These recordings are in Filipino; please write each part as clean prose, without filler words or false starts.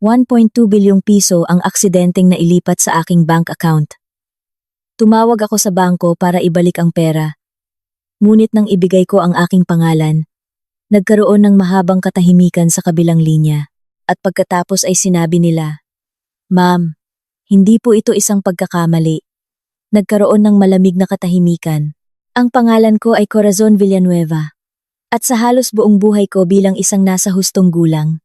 1.2 bilyong piso ang aksidenteng nailipat sa aking bank account. Tumawag ako sa bangko para ibalik ang pera. Ngunit nang ibigay ko ang aking pangalan, nagkaroon ng mahabang katahimikan sa kabilang linya. At pagkatapos ay sinabi nila, "Ma'am, hindi po ito isang pagkakamali." Nagkaroon ng malamig na katahimikan. Ang pangalan ko ay Corazon Villanueva. At sa halos buong buhay ko bilang isang nasa hustong gulang,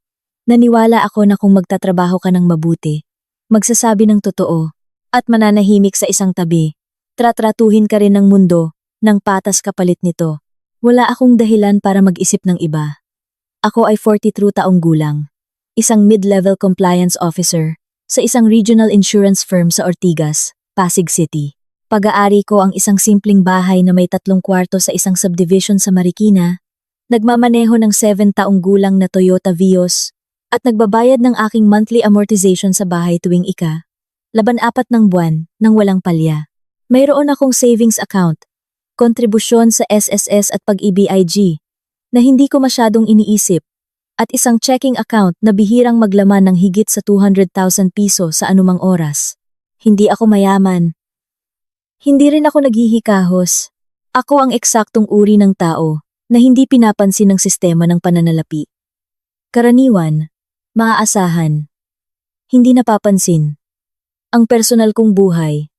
naniwala ako na kung magtatrabaho ka ng mabuti, magsasabi ng totoo, at mananahimik sa isang tabi, tratratuhin ka rin ng mundo ng patas kapalit nito. Wala akong dahilan para mag-isip ng iba. Ako ay 43 taong gulang, isang mid-level compliance officer sa isang regional insurance firm sa Ortigas, Pasig City. Pag-aari ko ang isang simpleng bahay na may 3 kwarto sa isang subdivision sa Marikina, nagmamaneho ng 7 taong gulang na Toyota Vios, at nagbabayad ng aking monthly amortization sa bahay tuwing ika-4 ng buwan nang walang palya. Mayroon akong savings account, kontribusyon sa SSS at pag-EBIG na hindi ko masyadong iniisip, at isang checking account na bihirang maglaman ng higit sa 200,000 piso sa anumang oras. Hindi ako mayaman. Hindi rin ako naghihikahos. Ako ang eksaktong uri ng tao na hindi pinapansin ng sistema ng pananalapi. Karaniwan, maaasahan, hindi napapansin. Ang personal kong buhay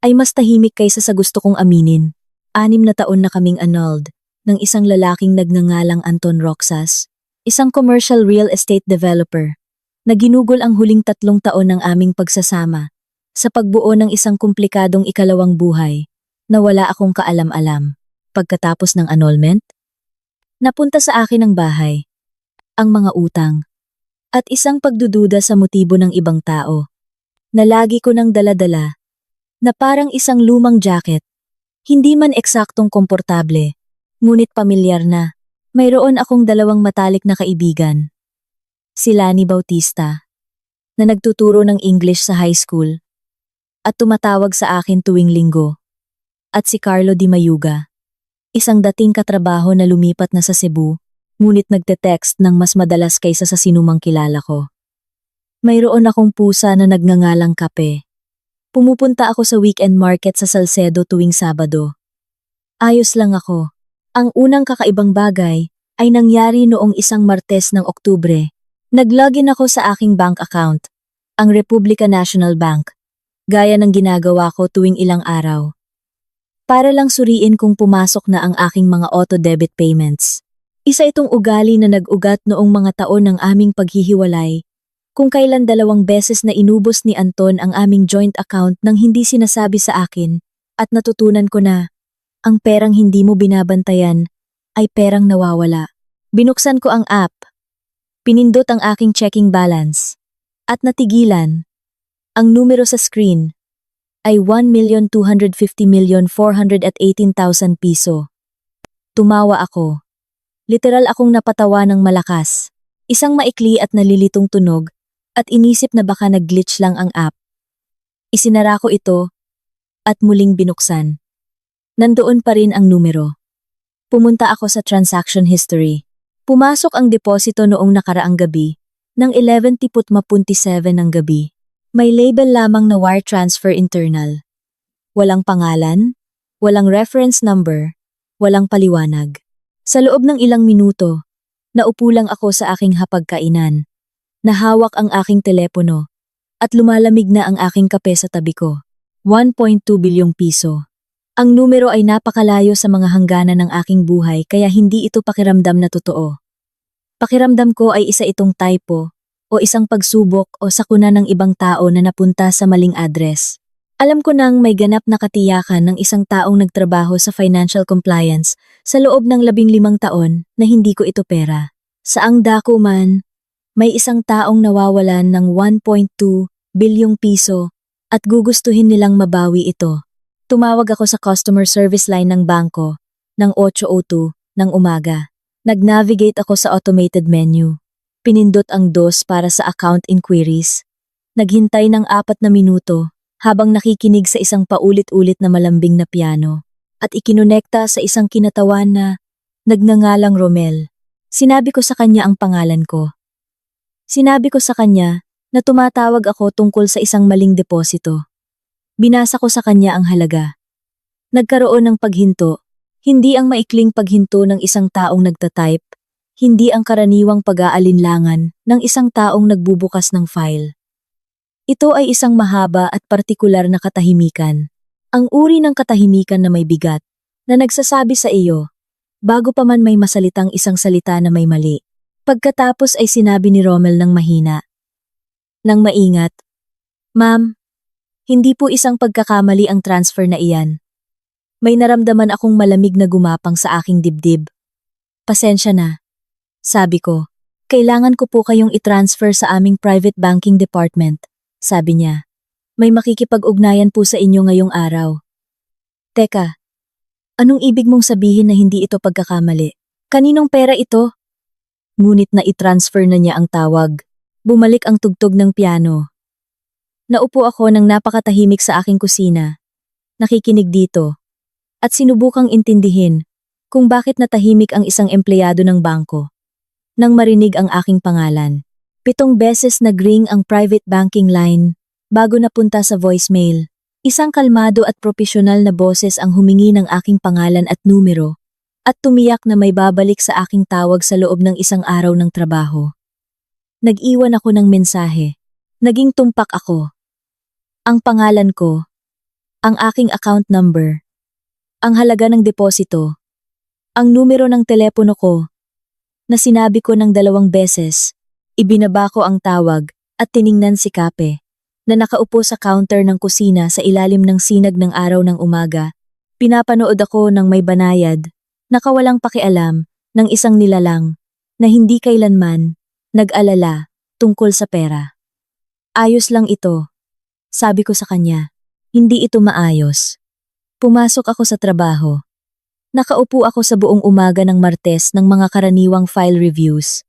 ay mas tahimik kaysa sa gusto kong aminin. 6 na taon na kaming annulled ng isang lalaking nagngangalang Anton Roxas, isang commercial real estate developer, na ginugol ang huling 3 taon ng aming pagsasama sa pagbuo ng isang komplikadong ikalawang buhay na wala akong kaalam-alam. Pagkatapos ng annulment, napunta sa akin ang bahay, ang mga utang, at isang pagdududa sa motibo ng ibang tao, na lagi ko nang dala-dala, na parang isang lumang jacket, hindi man eksaktong komportable, ngunit pamilyar na. Mayroon akong 2 matalik na kaibigan. Si Lani Bautista, na nagtuturo ng English sa high school, at tumatawag sa akin tuwing linggo, at si Carlo Di Mayuga, isang dating katrabaho na lumipat na sa Cebu, ngunit nagte-text ng mas madalas kaysa sa sinumang kilala ko. Mayroon akong pusa na nagngangalang Kape. Pumupunta ako sa weekend market sa Salcedo tuwing Sabado. Ayos lang ako. Ang unang kakaibang bagay ay nangyari noong isang Martes ng Oktubre. Nag-login ako sa aking bank account, ang Republica National Bank, gaya ng ginagawa ko tuwing ilang araw, para lang suriin kung pumasok na ang aking mga auto-debit payments. Isa itong ugali na nag-ugat noong mga taon ng aming paghihiwalay, kung kailan 2 beses na inubos ni Anton ang aming joint account nang hindi sinasabi sa akin, at natutunan ko na ang perang hindi mo binabantayan ay perang nawawala. Binuksan ko ang app, pinindot ang aking checking balance, at natigilan. Ang numero sa screen ay 1,250,418,000 piso. Tumawa ako. Literal akong napatawa ng malakas. Isang maikli at nalilitong tunog, at inisip na baka nag-glitch lang ang app. Isinara ko ito, at muling binuksan. Nandoon pa rin ang numero. Pumunta ako sa transaction history. Pumasok ang deposito noong nakaraang gabi, ng 11:27 ng gabi. May label lamang na wire transfer internal. Walang pangalan, walang reference number, walang paliwanag. Sa loob ng ilang minuto, naupo lang ako sa aking hapagkainan. Nahawak ang aking telepono, at lumalamig na ang aking kape sa tabi ko. 1.2 bilyong piso. Ang numero ay napakalayo sa mga hangganan ng aking buhay kaya hindi ito pakiramdam na totoo. Pakiramdam ko ay isa itong typo, o isang pagsubok o sakuna ng ibang tao na napunta sa maling address. Alam ko nang may ganap na katiyakan ng isang taong nagtrabaho sa financial compliance sa loob ng 15 taon na hindi ko ito pera. Saang dako man, may isang taong nawawalan ng 1.2 bilyong piso at gugustuhin nilang mabawi ito. Tumawag ako sa customer service line ng bangko ng 8:02 ng umaga. Nag-navigate ako sa automated menu. Pinindot ang DOS para sa account inquiries. Naghintay ng 4 na minuto habang nakikinig sa isang paulit-ulit na malambing na piano at ikinonekta sa isang kinatawan na nagngangalang Romel. Sinabi ko sa kanya ang pangalan ko. Sinabi ko sa kanya na tumatawag ako tungkol sa isang maling deposito. Binasa ko sa kanya ang halaga. Nagkaroon ng paghinto, hindi ang maikling paghinto ng isang taong nagtatype, hindi ang karaniwang pag-aalinlangan ng isang taong nagbubukas ng file. Ito ay isang mahaba at partikular na katahimikan. Ang uri ng katahimikan na may bigat, na nagsasabi sa iyo, bago pa man may masalitang isang salita na may mali. Pagkatapos ay sinabi ni Rommel ng mahina. Nang maingat, "Ma'am, hindi po isang pagkakamali ang transfer na iyan. May naramdaman akong malamig na gumapang sa aking dibdib. Pasensya na." Sabi ko, "Kailangan ko po kayong i-transfer sa aming private banking department." Sabi niya, "May makikipag-ugnayan po sa inyo ngayong araw." Teka, anong ibig mong sabihin na hindi ito pagkakamali? Kaninong pera ito? Ngunit na i-transfer na niya ang tawag. Bumalik ang tugtog ng piano. Naupo ako ng napakatahimik sa aking kusina. Nakikinig dito. At sinubukang intindihin kung bakit natahimik ang isang empleyado ng bangko. Nang marinig ang aking pangalan, 7 beses nag-ring ang private banking line bago napunta sa voicemail. Isang kalmado at propesyonal na boses ang humingi ng aking pangalan at numero at tumiyak na may babalik sa aking tawag sa loob ng isang araw ng trabaho. Nag-iwan ako ng mensahe. Naging tumpak ako. Ang pangalan ko, ang aking account number, ang halaga ng deposito, ang numero ng telepono ko, na sinabi ko ng 2 beses, ibinaba ko ang tawag at tiningnan si Kape, na nakaupo sa counter ng kusina sa ilalim ng sinag ng araw ng umaga. Pinapanood ako ng may banayad, nakawalang pakialam, ng isang nilalang, na hindi kailanman nag-alala tungkol sa pera. "Ayos lang ito," sabi ko sa kanya. "Hindi ito maayos." Pumasok ako sa trabaho. Nakaupo ako sa buong umaga ng Martes ng mga karaniwang file reviews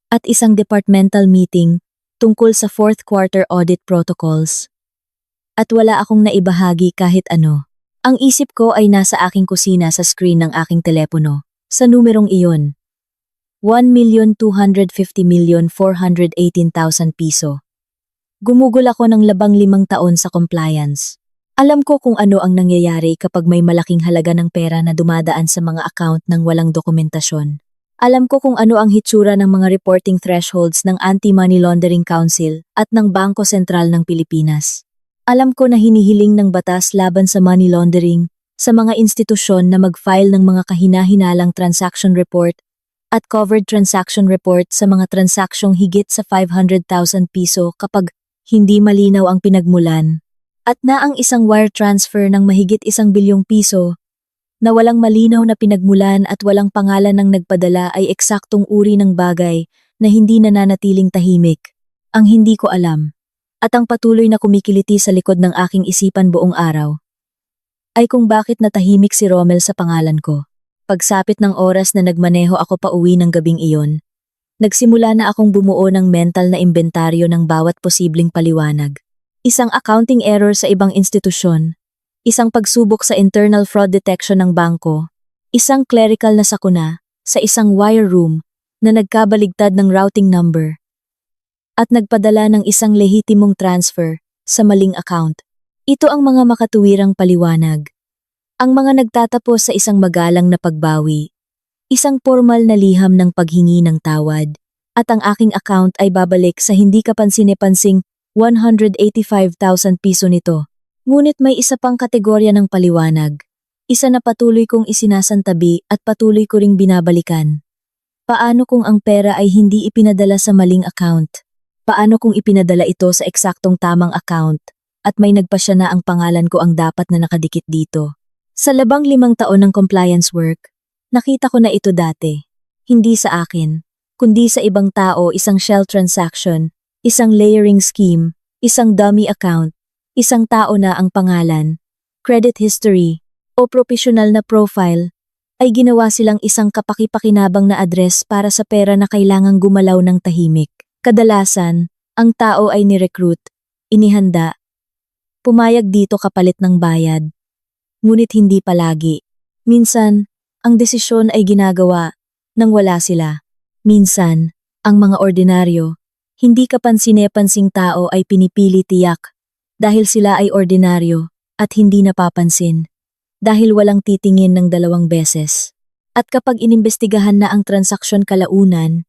at isang departmental meeting tungkol sa 4th quarter audit protocols. At wala akong naibahagi kahit ano. Ang isip ko ay nasa aking kusina sa screen ng aking telepono, sa numerong iyon. 1,250,418,000 piso. Gumugol ako ng 15 taon sa compliance. Alam ko kung ano ang nangyayari kapag may malaking halaga ng pera na dumadaan sa mga account ng walang dokumentasyon. Alam ko kung ano ang hitsura ng mga reporting thresholds ng Anti-Money Laundering Council at ng Bangko Sentral ng Pilipinas. Alam ko na hinihiling ng batas laban sa money laundering sa mga institusyon na mag-file ng mga kahina-hinalang transaction report at covered transaction report sa mga transaksyong higit sa 500,000 piso kapag hindi malinaw ang pinagmulan, at na ang isang wire transfer ng mahigit 1 bilyong piso na walang malinaw na pinagmulan at walang pangalan ng nagpadala ay eksaktong uri ng bagay na hindi nananatiling tahimik. Ang hindi ko alam, at ang patuloy na kumikiliti sa likod ng aking isipan buong araw, ay kung bakit natahimik si Rommel sa pangalan ko. Pagsapit ng oras na nagmaneho ako pauwi ng gabing iyon, nagsimula na akong bumuo ng mental na imbentaryo ng bawat posibleng paliwanag. Isang accounting error sa ibang institusyon, isang pagsubok sa internal fraud detection ng bangko, isang clerical na sakuna sa isang wire room na nagkabaligtad ng routing number, at nagpadala ng isang lehitimong transfer sa maling account. Ito ang mga makatuwirang paliwanag. Ang mga nagtatapos sa isang magalang na pagbawi, isang formal na liham ng paghingi ng tawad, at ang aking account ay babalik sa hindi kapansin-pansing 185,000 piso nito. Ngunit may isa pang kategorya ng paliwanag, isa na patuloy kong isinasantabi at patuloy ko ring binabalikan. Paano kung ang pera ay hindi ipinadala sa maling account? Paano kung ipinadala ito sa eksaktong tamang account at may nagpasya na ang pangalan ko ang dapat na nakadikit dito? Sa 15 taon ng compliance work, nakita ko na ito dati. Hindi sa akin, kundi sa ibang tao, isang shell transaction, isang layering scheme, isang dummy account, isang tao na ang pangalan, credit history, o professional na profile, ay ginawa silang isang kapaki-pakinabang na address para sa pera na kailangang gumalaw ng tahimik. Kadalasan, ang tao ay ni-recruit, inihanda, pumayag dito kapalit ng bayad. Ngunit hindi palagi. Minsan, ang desisyon ay ginagawa nang wala sila. Minsan, ang mga ordinaryo, Hindi kapansin-pansing tao ay pinipili tiyak dahil sila ay ordinaryo at hindi napapansin dahil walang titingin ng 2 beses. At kapag inimbestigahan na ang transaksyon kalaunan,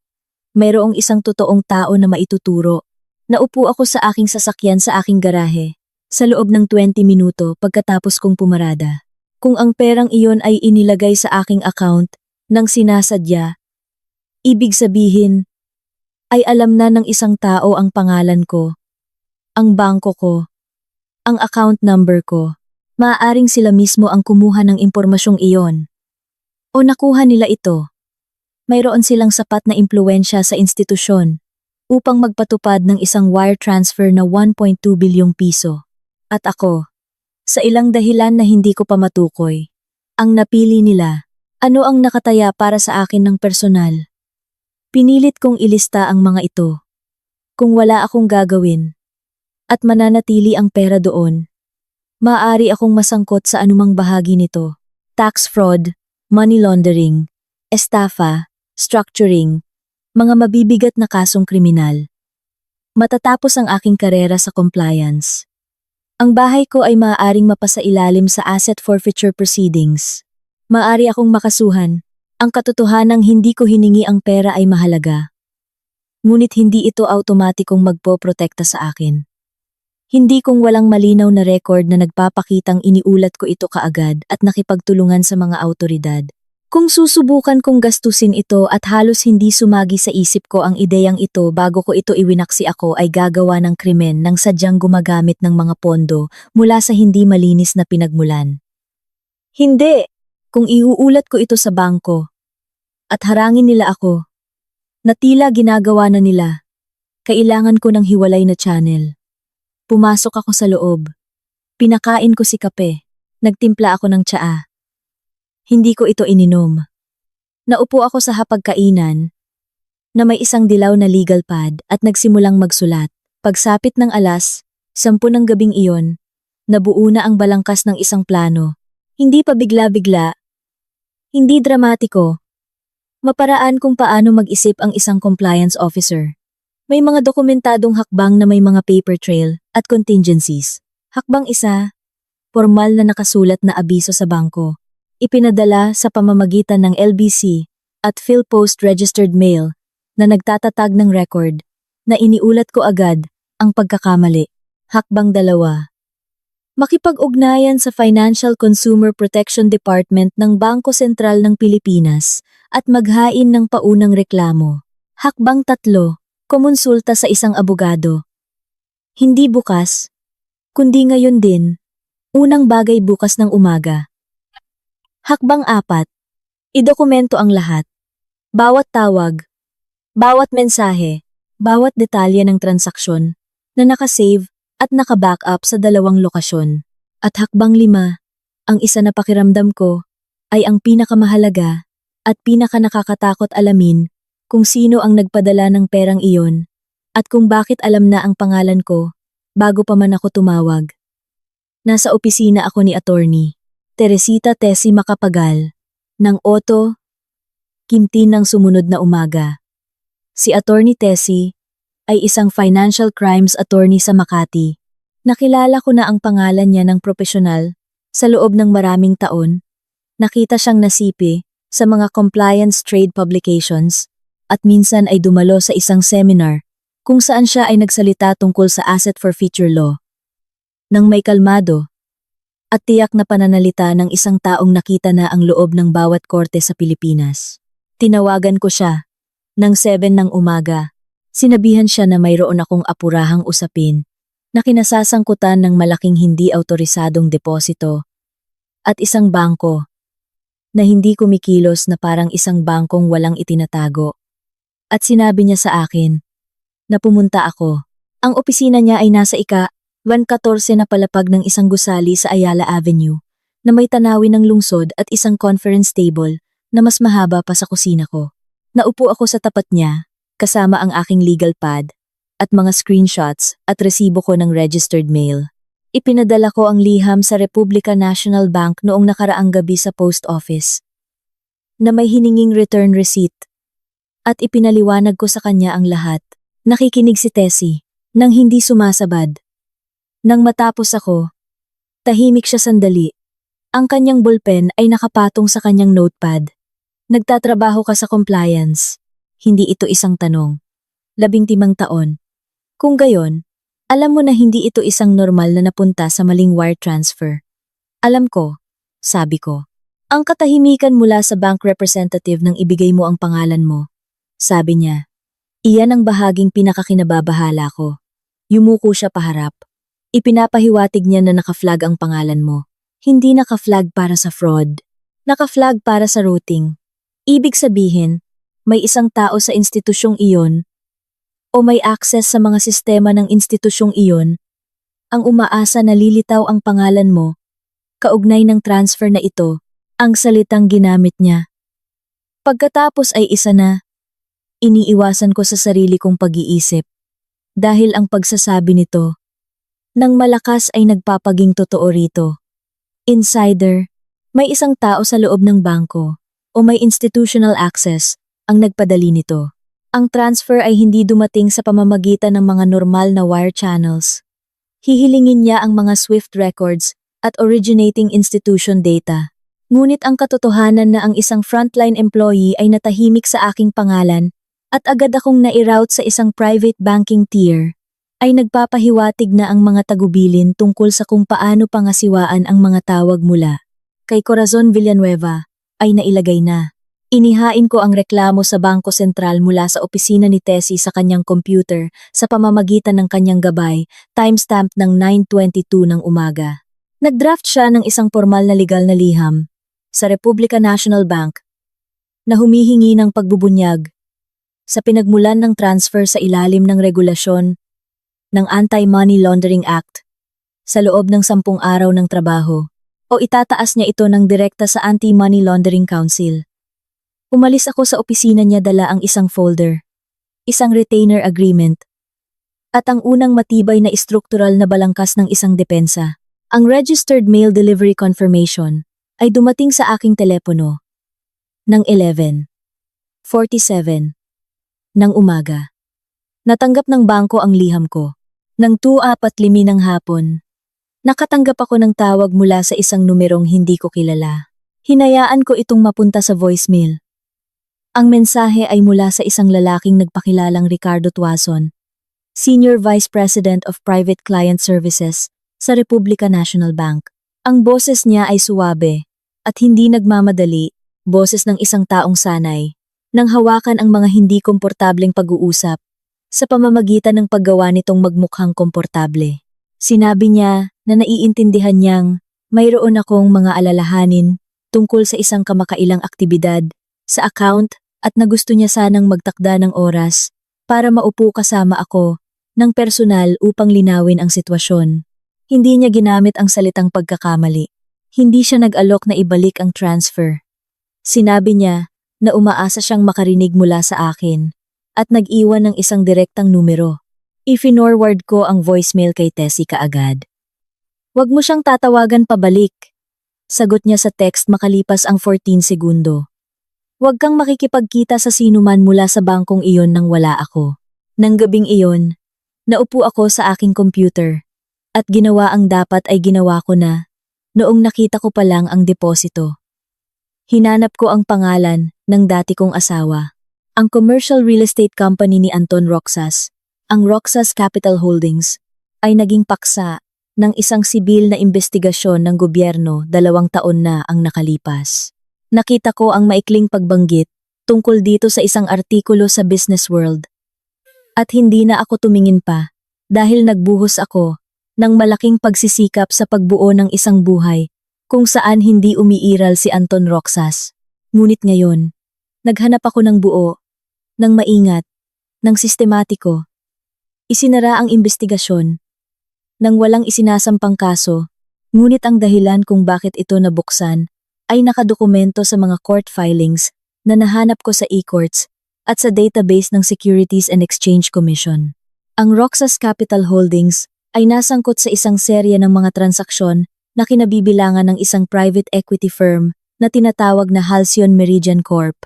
mayroong isang totoong tao na maituturo. Naupo ako sa aking sasakyan sa aking garahe sa loob ng 20 minuto pagkatapos kong pumarada. Kung ang perang iyon ay inilagay sa aking account ng sinasadya, ibig sabihin ay alam na ng isang tao ang pangalan ko, ang bangko ko, ang account number ko. Maaaring sila mismo ang kumuha ng impormasyong iyon. O nakuha nila ito. Mayroon silang sapat na impluwensya sa institusyon upang magpatupad ng isang wire transfer na 1.2 bilyong piso. At ako, sa ilang dahilan na hindi ko pa matukoy, ang napili nila, ano ang nakataya para sa akin ng personal. Pinilit kong ilista ang mga ito. Kung wala akong gagawin at mananatili ang pera doon, maaari akong masangkot sa anumang bahagi nito. Tax fraud, money laundering, estafa, structuring, mga mabibigat na kasong kriminal. Matatapos ang aking karera sa compliance, ang bahay ko ay maaaring mapasailalim sa asset forfeiture proceedings. Maaari akong makasuhan. Ang katotohanang hindi ko hiningi ang pera ay mahalaga. Ngunit hindi ito automatikong magpoprotekta sa akin. Hindi kung walang malinaw na record na nagpapakitang iniulat ko ito kaagad at nakipagtulungan sa mga awtoridad. Kung susubukan kong gastusin ito at halos hindi sumagi sa isip ko ang ideyang ito bago ko ito iwinaksi ako ay gagawa ng krimen nang sadyang gumagamit ng mga pondo mula sa hindi malinis na pinagmulan. Hindi! Kung iuulat ko ito sa bangko at harangin nila ako, na tila ginagawa na nila, kailangan ko ng hiwalay na channel. Pumasok ako sa loob. Pinakain ko si kape. Nagtimpla ako ng tsaa. Hindi ko ito ininom. Naupo ako sa hapagkainan na may isang dilaw na legal pad at nagsimulang magsulat. Pagsapit ng 10:00 ng gabing iyon, nabuo na ang balangkas ng isang plano. Hindi pa bigla-bigla. Hindi dramatiko. Maparaan kung paano mag-isip ang isang compliance officer. May mga dokumentadong hakbang na may mga paper trail at contingencies. Hakbang 1, formal na nakasulat na abiso sa bangko. Ipinadala sa pamamagitan ng LBC at PhilPost registered mail na nagtatatag ng record na iniulat ko agad ang pagkakamali. Hakbang 2. Makipag-ugnayan sa Financial Consumer Protection Department ng Bangko Sentral ng Pilipinas at maghain ng paunang reklamo. Hakbang 3. Kumonsulta sa isang abogado. Hindi bukas, kundi ngayon din, unang bagay bukas ng umaga. Hakbang 4. Idokumento ang lahat. Bawat tawag, bawat mensahe, bawat detalye ng transaksyon na nakasave at naka-backup sa 2 lokasyon. At hakbang 5, ang isa na pakiramdam ko ay ang pinakamahalaga at pinakanakakatakot alamin kung sino ang nagpadala ng perang iyon at kung bakit alam na ang pangalan ko bago pa man ako tumawag. Nasa opisina ako ni Attorney Teresita Tessie Macapagal ng Otto Quintin ng sumunod na umaga. Si Attorney Tessie ay isang financial crimes attorney sa Makati. Nakilala ko na ang pangalan niya ng propesyonal sa loob ng maraming taon. Nakita siyang nasipi sa mga compliance trade publications at minsan ay dumalo sa isang seminar kung saan siya ay nagsalita tungkol sa asset forfeiture law. Nang may kalmado at tiyak na pananalita ng isang taong nakita na ang loob ng bawat korte sa Pilipinas. Tinawagan ko siya ng 7 ng umaga. Sinabihan siya na mayroon akong apurahang usapin na kinasasangkutan ng malaking hindi autorisadong deposito at isang bangko na hindi kumikilos na parang isang bangkong walang itinatago. At sinabi niya sa akin na pumunta ako. Ang opisina niya ay nasa ika-114 na palapag ng isang gusali sa Ayala Avenue na may tanawin ng lungsod at isang conference table na mas mahaba pa sa kusina ko. Naupo ako sa tapat niya kasama ang aking legal pad at mga screenshots at resibo ko ng registered mail. Ipinadala ko ang liham sa Republica National Bank noong nakaraang gabi sa post office na may hininging return receipt at ipinaliwanag ko sa kanya ang lahat. Nakikinig si Tessie, nang hindi sumasabad. Nang matapos ako, tahimik siya sandali. Ang kanyang ballpen ay nakapatong sa kanyang notepad. Nagtatrabaho ka sa compliance. Hindi ito isang tanong. 15 taon. Kung gayon, alam mo na hindi ito isang normal na napunta sa maling wire transfer. Alam ko, sabi ko. Ang katahimikan mula sa bank representative nang ibigay mo ang pangalan mo. Sabi niya. Iyan ang bahaging pinakakinababahala ko. Yumuko siya paharap. Ipinapahiwatig niya na naka-flag ang pangalan mo. Hindi naka-flag para sa fraud. Naka-flag para sa routing. Ibig sabihin, may isang tao sa institusyong iyon o may access sa mga sistema ng institusyong iyon ang umaasa na lilitaw ang pangalan mo. Kaugnay ng transfer na ito, ang salitang ginamit niya. Pagkatapos ay isa na, iniiwasan ko sa sarili kong pag-iisip dahil ang pagsasabi nito nang malakas ay nagpapaging totoo rito. Insider, may isang tao sa loob ng bangko o may institutional access ang nagpadali nito. Ang transfer ay hindi dumating sa pamamagitan ng mga normal na wire channels. Hihilingin niya ang mga SWIFT records at originating institution data. Ngunit ang katotohanan na ang isang frontline employee ay natahimik sa aking pangalan at agad akong nai-route sa isang private banking tier, ay nagpapahiwatig na ang mga tagubilin tungkol sa kung paano pangasiwaan ang mga tawag mula kay Corazon Villanueva ay nailagay na. Inihain ko ang reklamo sa Bangko Sentral mula sa opisina ni Tessie sa kanyang computer sa pamamagitan ng kanyang gabay, timestamp ng 9:22 ng umaga. Nagdraft siya ng isang formal na legal na liham sa Republica National Bank na humihingi ng pagbubunyag sa pinagmulan ng transfer sa ilalim ng regulasyon ng Anti-Money Laundering Act sa loob ng 10 araw ng trabaho o itataas niya ito ng direkta sa Anti-Money Laundering Council. Umalis ako sa opisina niya dala ang isang folder, isang retainer agreement, at ang unang matibay na istruktural na balangkas ng isang depensa. Ang registered mail delivery confirmation ay dumating sa aking telepono ng 11:47 ng umaga. Natanggap ng bangko ang liham ko. Ng 2:45 ng hapon, nakatanggap ako ng tawag mula sa isang numerong hindi ko kilala. Hinayaan ko itong mapunta sa voicemail. Ang mensahe ay mula sa isang lalaking nagpakilalang Ricardo Tuason, Senior Vice President of Private Client Services sa Republica National Bank. Ang boses niya ay suwabe at hindi nagmamadali, boses ng isang taong sanay, nang hawakan ang mga hindi komportableng pag-uusap sa pamamagitan ng paggawa nitong magmukhang komportable. Sinabi niya na naiintindihan niyang mayroon akong mga alalahanin tungkol sa isang kamakailang aktibidad sa account at na gusto niya sanang magtakda ng oras para maupo kasama ako ng personal upang linawin ang sitwasyon. Hindi niya ginamit ang salitang pagkakamali. Hindi siya nag-alok na ibalik ang transfer. Sinabi niya na umaasa siyang makarinig mula sa akin at nag-iwan ng isang direktang numero. I-forward ko ang voicemail kay Tessie kaagad. "Huwag mo siyang tatawagan pabalik," sagot niya sa text makalipas ang 14 segundo. "Huwag kang makikipagkita sa sinuman mula sa bangkong iyon nang wala ako." Nang gabing iyon, naupo ako sa aking computer at ginawa ang dapat ay ginawa ko na noong nakita ko pa lang ang deposito. Hinanap ko ang pangalan ng dati kong asawa, ang commercial real estate company ni Anton Roxas, ang Roxas Capital Holdings, ay naging paksa ng isang sibil na investigasyon ng gobyerno 2 taon na ang nakalipas. Nakita ko ang maikling pagbanggit tungkol dito sa isang artikulo sa Business World. At hindi na ako tumingin pa dahil nagbuhos ako ng malaking pagsisikap sa pagbuo ng isang buhay kung saan hindi umiiral si Anton Roxas. Ngunit ngayon, naghanap ako ng buo, ng maingat, ng sistematiko. Isinara ang investigasyon nang walang isinasampang kaso, ngunit ang dahilan kung bakit ito nabuksan ay nakadokumento sa mga court filings na nahanap ko sa e-courts at sa database ng Securities and Exchange Commission. Ang Roxas Capital Holdings ay nasangkot sa isang serye ng mga transaksyon na kinabibilangan ng isang private equity firm na tinatawag na Halcyon Meridian Corp.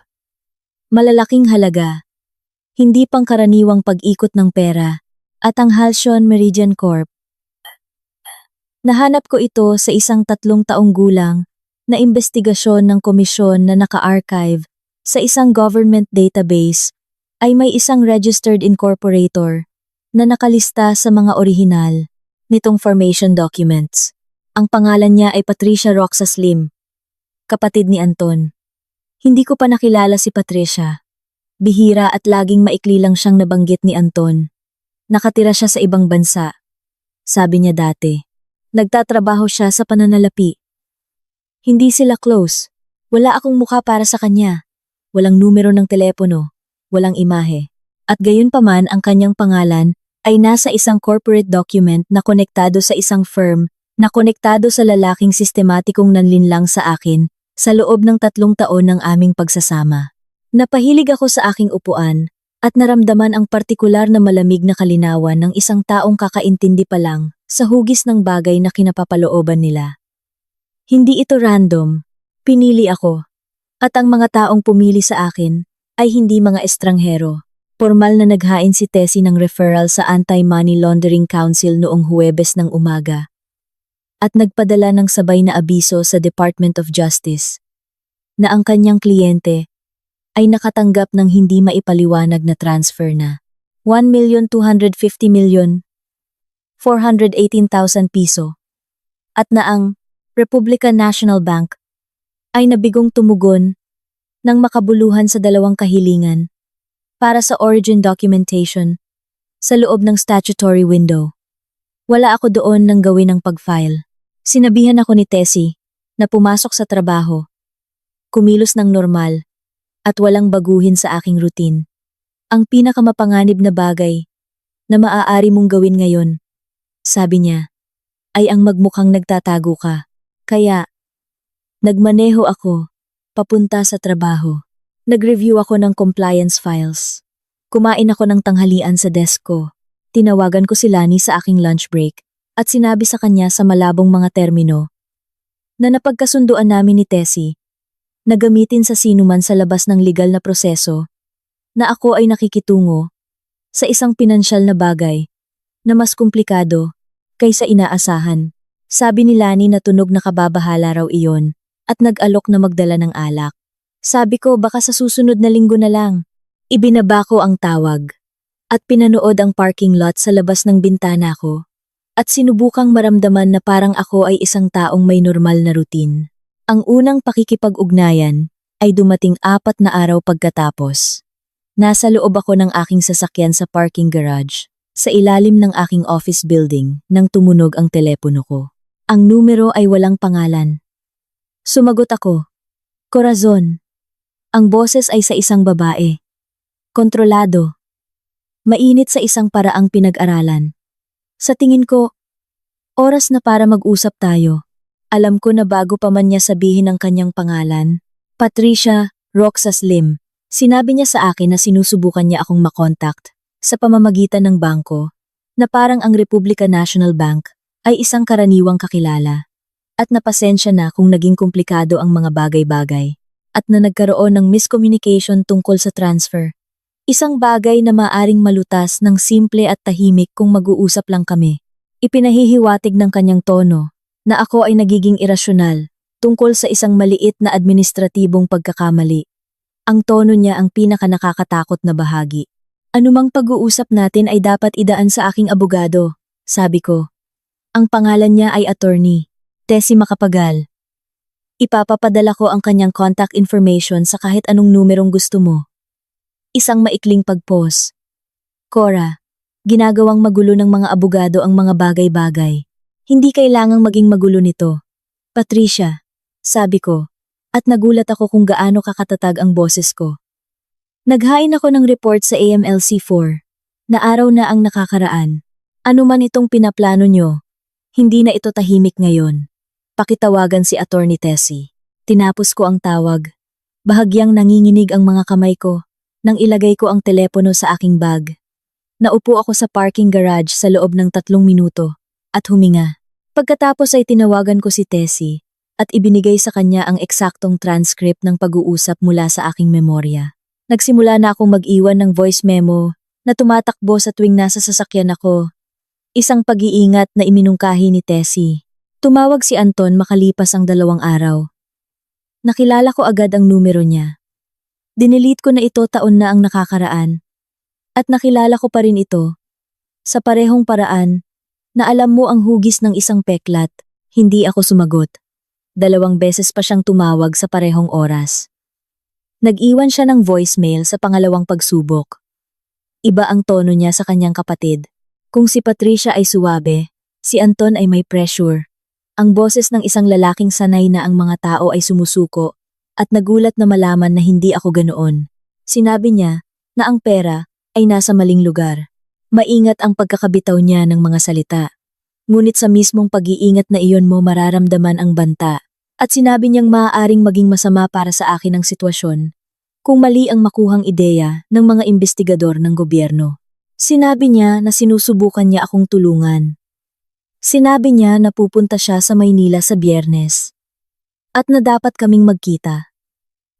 Malalaking halaga. hindi pangkaraniwang pag-ikot ng pera, at ang Halcyon Meridian Corp. Nahanap ko ito sa isang 3 taong gulang na investigasyon ng komisyon na naka-archive sa isang government database ay may isang registered incorporator na nakalista sa mga orihinal nitong formation documents. Ang pangalan niya ay Patricia Roxas Lim, kapatid ni Anton. Hindi ko pa nakilala si Patricia. Bihira at laging maikli lang siyang nabanggit ni Anton. Nakatira siya sa ibang bansa. Sabi niya dati. Nagtatrabaho siya sa pananalapi. Hindi sila close. Wala akong mukha para sa kanya. Walang numero ng telepono. Walang imahe. At gayunpaman ang kanyang pangalan ay nasa isang corporate document na konektado sa isang firm na konektado sa lalaking sistematikong nanlinlang sa akin sa loob ng 3 taon ng aming pagsasama. Napahilig ako sa aking upuan at naramdaman ang partikular na malamig na kalinawan ng isang taong kakaintindi pa lang sa hugis ng bagay na kinapapalooban nila. Hindi ito random, pinili ako. At ang mga taong pumili sa akin ay hindi mga estranghero. Formal na naghain si Tessie ng referral sa Anti-Money Laundering Council noong Huwebes ng umaga. At nagpadala ng sabay na abiso sa Department of Justice na ang kanyang kliyente ay nakatanggap ng hindi maipaliwanag na transfer na 1,250,418,000 piso at na ang Republican National Bank ay nabigong tumugon ng makabuluhan sa 2 kahilingan para sa origin documentation sa loob ng statutory window. Wala ako doon nang gawin ang pag-file. Sinabihan ako ni Tessie na pumasok sa trabaho, kumilos ng normal, at walang baguhin sa aking routine. Ang pinakamapanganib na bagay na maaari mong gawin ngayon, sabi niya, ay ang magmukhang nagtatago ka. Kaya, nagmaneho ako, papunta sa trabaho. Nag-review ako ng compliance files. Kumain ako ng tanghalian sa desk ko. Tinawagan ko si Lani sa aking lunch break at sinabi sa kanya sa malabong mga termino na napagkasunduan namin ni Tessie na gamitin sa sinuman sa labas ng legal na proseso na ako ay nakikitungo sa isang pinansyal na bagay na mas komplikado kaysa inaasahan. Sabi ni Lani na tunog na kababahala raw iyon at nag-alok na magdala ng alak. Sabi ko baka sa susunod na linggo na lang. Ibinaba ko ang tawag at pinanood ang parking lot sa labas ng bintana ko at sinubukang maramdaman na parang ako ay isang taong may normal na routine. Ang unang pakikipag-ugnayan ay dumating 4 na araw pagkatapos. Nasa loob ako ng aking sasakyan sa parking garage, sa ilalim ng aking office building nang tumunog ang telepono ko. Ang numero ay walang pangalan. Sumagot ako. Corazon. Ang boses ay sa isang babae. Kontrolado. Mainit sa isang paraang pinag-aralan. Sa tingin ko, oras na para mag-usap tayo. Alam ko na bago pa man niya sabihin ang kanyang pangalan, Patricia Roxas Lim, sinabi niya sa akin na sinusubukan niya akong makontakt sa pamamagitan ng bangko na parang ang Republican National Bank ay isang karaniwang kakilala at napasensya na kung naging komplikado ang mga bagay-bagay at na nagkaroon ng miscommunication tungkol sa transfer. Isang bagay na maaring malutas ng simple at tahimik kung mag-uusap lang kami. Ipinahihiwatig ng kanyang tono na ako ay nagiging irasyonal tungkol sa isang maliit na administratibong pagkakamali. Ang tono niya ang pinaka-nakakatakot na bahagi. Anumang pag-uusap natin ay dapat idaan sa aking abogado, sabi ko. Ang pangalan niya ay attorney, Tessie Macapagal. Ipapapadala ko ang kanyang contact information sa kahit anong numerong gusto mo. Isang maikling pag-pause. Cora, ginagawang magulo ng mga abogado ang mga bagay-bagay. Hindi kailangang maging magulo nito. Patricia, sabi ko, at nagulat ako kung gaano kakatatag ang boses ko. Naghain ako ng report sa AMLC4 na araw na ang nakakaraan. Ano man itong pinaplano nyo, hindi na ito tahimik ngayon. Pakitawagan si Attorney Tessie. Tinapos ko ang tawag. Bahagyang nanginginig ang mga kamay ko nang ilagay ko ang telepono sa aking bag. Naupo ako sa parking garage sa loob ng 3 minuto at huminga. Pagkatapos ay tinawagan ko si Tessie at ibinigay sa kanya ang eksaktong transcript ng pag-uusap mula sa aking memorya. Nagsimula na akong mag-iwan ng voice memo na tumatakbo sa tuwing nasa sasakyan ako. Isang pag-iingat na iminungkahi ni Tessie. Tumawag si Anton makalipas ang 2 araw. Nakilala ko agad ang numero niya. Dinelete ko na ito taon na ang nakakaraan. At nakilala ko pa rin ito. Sa parehong paraan, na alam mo ang hugis ng isang peklat, hindi ako sumagot. 2 beses pa siyang tumawag sa parehong oras. Nag-iwan siya ng voicemail sa pangalawang pagsubok. Iba ang tono niya sa kanyang kapatid. Kung si Patricia ay suwabe, si Anton ay may pressure. Ang boses ng isang lalaking sanay na ang mga tao ay sumusuko at nagulat na malaman na hindi ako ganoon. Sinabi niya na ang pera ay nasa maling lugar. Maingat ang pagkakabitaw niya ng mga salita. Ngunit sa mismong pag-iingat na iyon mo mararamdaman ang banta. At sinabi niyang maaaring maging masama para sa akin ang sitwasyon kung mali ang makuhang ideya ng mga investigador ng gobyerno. Sinabi niya na sinusubukan niya akong tulungan. Sinabi niya na pupunta siya sa Maynila sa Biyernes at na dapat kaming magkita.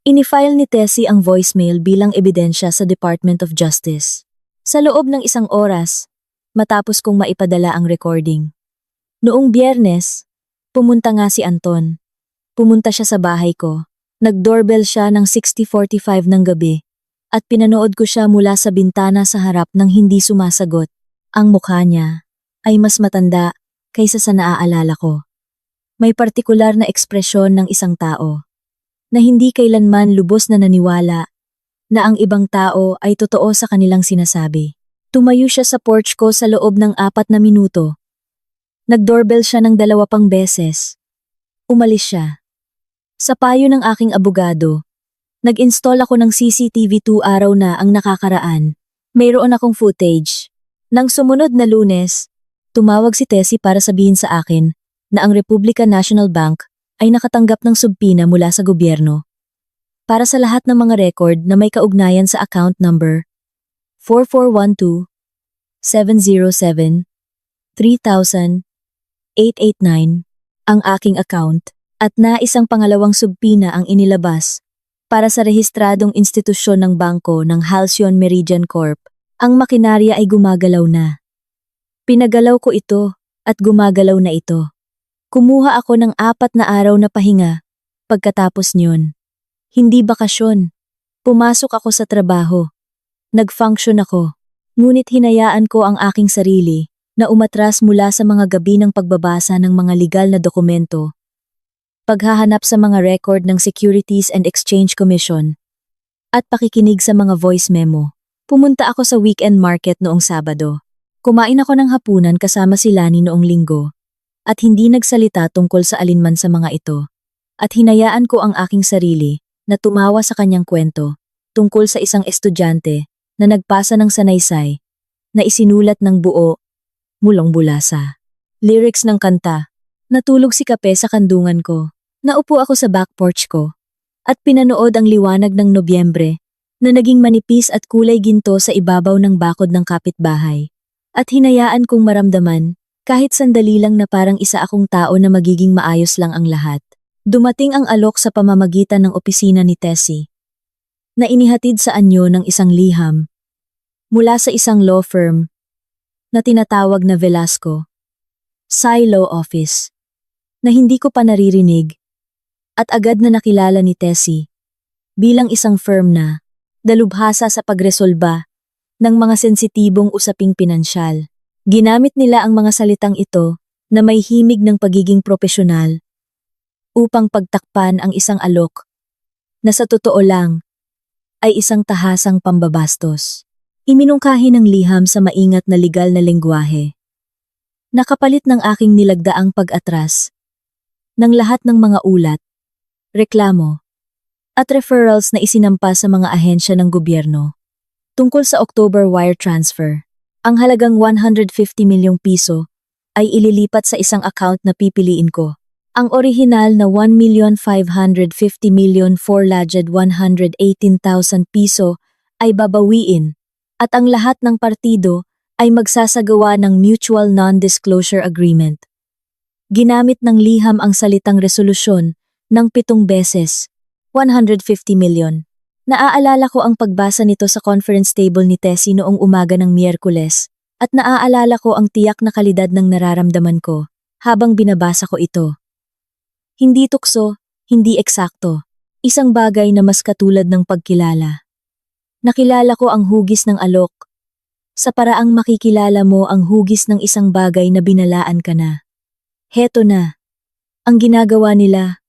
Inifile ni Tessie ang voicemail bilang ebidensya sa Department of Justice. Sa loob ng 1 oras, matapos kong maipadala ang recording. Noong Biyernes, pumunta nga si Anton. Pumunta siya sa bahay ko. Nag-doorbell siya ng 6:45 ng gabi at pinanood ko siya mula sa bintana sa harap nang hindi sumasagot. Ang mukha niya ay mas matanda kaysa sa naaalala ko. May partikular na ekspresyon ng isang tao na hindi kailanman lubos na naniwala na ang ibang tao ay totoo sa kanilang sinasabi. Tumayo siya sa porch ko sa loob ng 4 na minuto. Nag-doorbell siya ng 2 pang beses. Umalis siya. Sa payo ng aking abogado, nag-install ako ng CCTV 2 araw na ang nakakaraan. Mayroon akong footage. Nang sumunod na Lunes, tumawag si Tessie para sabihin sa akin na ang Republican National Bank ay nakatanggap ng subpina mula sa gobyerno para sa lahat ng mga record na may kaugnayan sa account number 4412-707-3000-889, ang aking account. At na isang pangalawang subpina ang inilabas para sa rehistradong institusyon ng bangko ng Halcyon Meridian Corp. Ang makinarya ay gumagalaw na. Pinagalaw ko ito at gumagalaw na ito. Kumuha ako ng 4 na araw na pahinga pagkatapos niyon. Hindi bakasyon. Pumasok ako sa trabaho. Nag-function ako. Ngunit hinayaan ko ang aking sarili na umatras mula sa mga gabi ng pagbabasa ng mga legal na dokumento, paghahanap sa mga record ng Securities and Exchange Commission, at pakikinig sa mga voice memo. Pumunta ako sa weekend market noong Sabado. Kumain ako ng hapunan kasama si Lani noong Linggo, at hindi nagsalita tungkol sa alinman sa mga ito. At hinayaan ko ang aking sarili na tumawa sa kanyang kwento tungkol sa isang estudyante na nagpasa ng sanaysay na isinulat ng buo, mulong-bula sa lyrics ng kanta. Natulog si Kape sa kandungan ko. Naupo ako sa back porch ko at pinanood ang liwanag ng Nobyembre na naging manipis at kulay ginto sa ibabaw ng bakod ng kapitbahay. At hinayaan kong maramdaman kahit sandali lang na parang isa akong tao na magiging maayos lang ang lahat. Dumating ang alok sa pamamagitan ng opisina ni Tessie na inihatid sa anyo ng isang liham mula sa isang law firm na tinatawag na Velasco Sai Law Office na hindi ko pa naririnig. At agad na nakilala ni Tessie bilang isang firm na dalubhasa sa pagresolba ng mga sensitibong usaping pinansyal. Ginamit nila ang mga salitang ito na may himig ng pagiging propesyonal upang pagtakpan ang isang alok na sa totoo lang ay isang tahasang pambabastos. Iminungkahi ng liham sa maingat na legal na lengguwahe. Nakapalit ng aking nilagdaang pag-atras ng lahat ng mga ulat, reklamo, at referrals na isinampa sa mga ahensya ng gobyerno tungkol sa October wire transfer. Ang halagang 150 milyong piso ay ililipat sa isang account na pipiliin ko. Ang orihinal na 1,550,000,418,000 piso ay babawiin at ang lahat ng partido ay magsasagawa ng Mutual Non-Disclosure Agreement. Ginamit ng liham ang salitang resolusyon ng 7 beses, 150 million. Naaalala ko ang pagbasa nito sa conference table ni Tessie noong umaga ng Miyerkules, at naaalala ko ang tiyak na kalidad ng nararamdaman ko habang binabasa ko ito. Hindi tukso, hindi eksakto. Isang bagay na mas katulad ng pagkilala. Nakilala ko ang hugis ng alok. Sa paraang makikilala mo ang hugis ng isang bagay na binalaan ka na. Heto na. Ang ginagawa nila,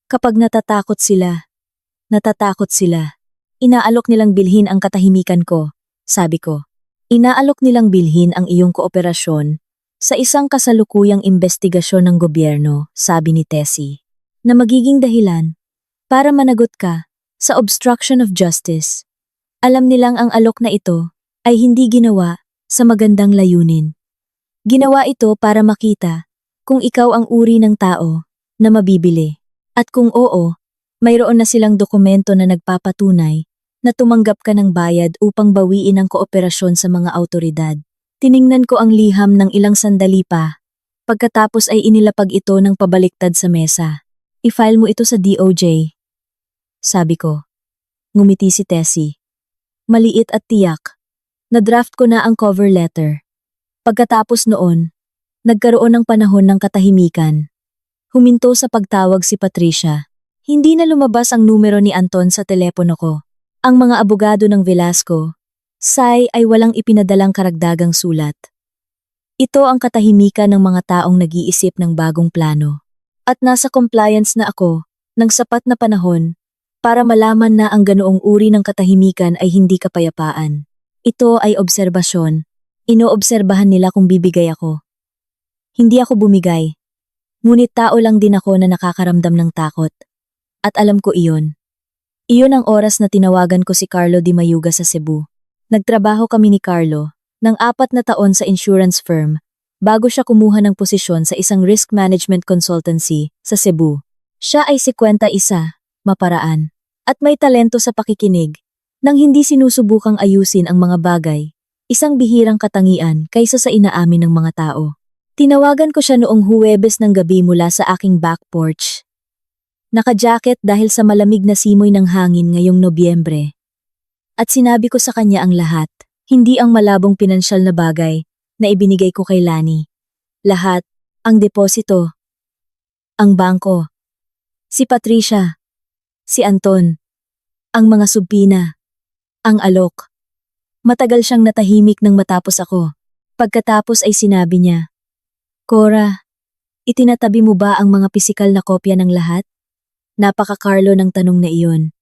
kapag natatakot sila. Inaalok nilang bilhin ang katahimikan ko, sabi ko. Inaalok nilang bilhin ang iyong kooperasyon sa isang kasalukuyang investigasyon ng gobyerno, sabi ni Tessie, na magiging dahilan para managot ka sa obstruction of justice. Alam nilang ang alok na ito ay hindi ginawa sa magandang layunin. Ginawa ito para makita kung ikaw ang uri ng tao na mabibili. At kung oo, mayroon na silang dokumento na nagpapatunay na tumanggap ka ng bayad upang bawiin ang kooperasyon sa mga awtoridad. Tiningnan ko ang liham ng ilang sandali pa. Pagkatapos ay inilapag ito ng pabaliktad sa mesa. I-file mo ito sa DOJ. Sabi ko. Ngumiti si Tessie. Maliit at tiyak. Na-draft ko na ang cover letter. Pagkatapos noon, nagkaroon ng panahon ng katahimikan. Huminto sa pagtawag si Patricia. Hindi na lumabas ang numero ni Anton sa telepono ko. Ang mga abogado ng Velasco, Sai ay walang ipinadalang karagdagang sulat. Ito ang katahimikan ng mga taong nag-iisip ng bagong plano. At nasa compliance na ako ng sapat na panahon para malaman na ang ganoong uri ng katahimikan ay hindi kapayapaan. Ito ay obserbasyon. Inoobserbahan nila kung bibigay ako. Hindi ako bumigay. Ngunit tao lang din ako na nakakaramdam ng takot. At alam ko iyon. Iyon ang oras na tinawagan ko si Carlo Di Mayuga sa Cebu. Nagtrabaho kami ni Carlo ng 4 na taon sa insurance firm bago siya kumuha ng posisyon sa isang risk management consultancy sa Cebu. Siya ay 51, maparaan, at may talento sa pakikinig nang hindi sinusubukang ayusin ang mga bagay, isang bihirang katangian kaysa sa inaamin ng mga tao. Tinawagan ko siya noong Huwebes ng gabi mula sa aking back porch. Naka-jacket dahil sa malamig na simoy ng hangin ngayong Nobyembre. At sinabi ko sa kanya ang lahat, hindi ang malabong pinansyal na bagay na ibinigay ko kay Lani. Lahat, ang deposito, ang bangko, si Patricia, si Anton, ang mga subpina, ang alok. Matagal siyang natahimik nang matapos ako. Pagkatapos ay sinabi niya, Cora, itinatabi mo ba ang mga pisikal na kopya ng lahat? Napaka-Carlo ng tanong na iyon.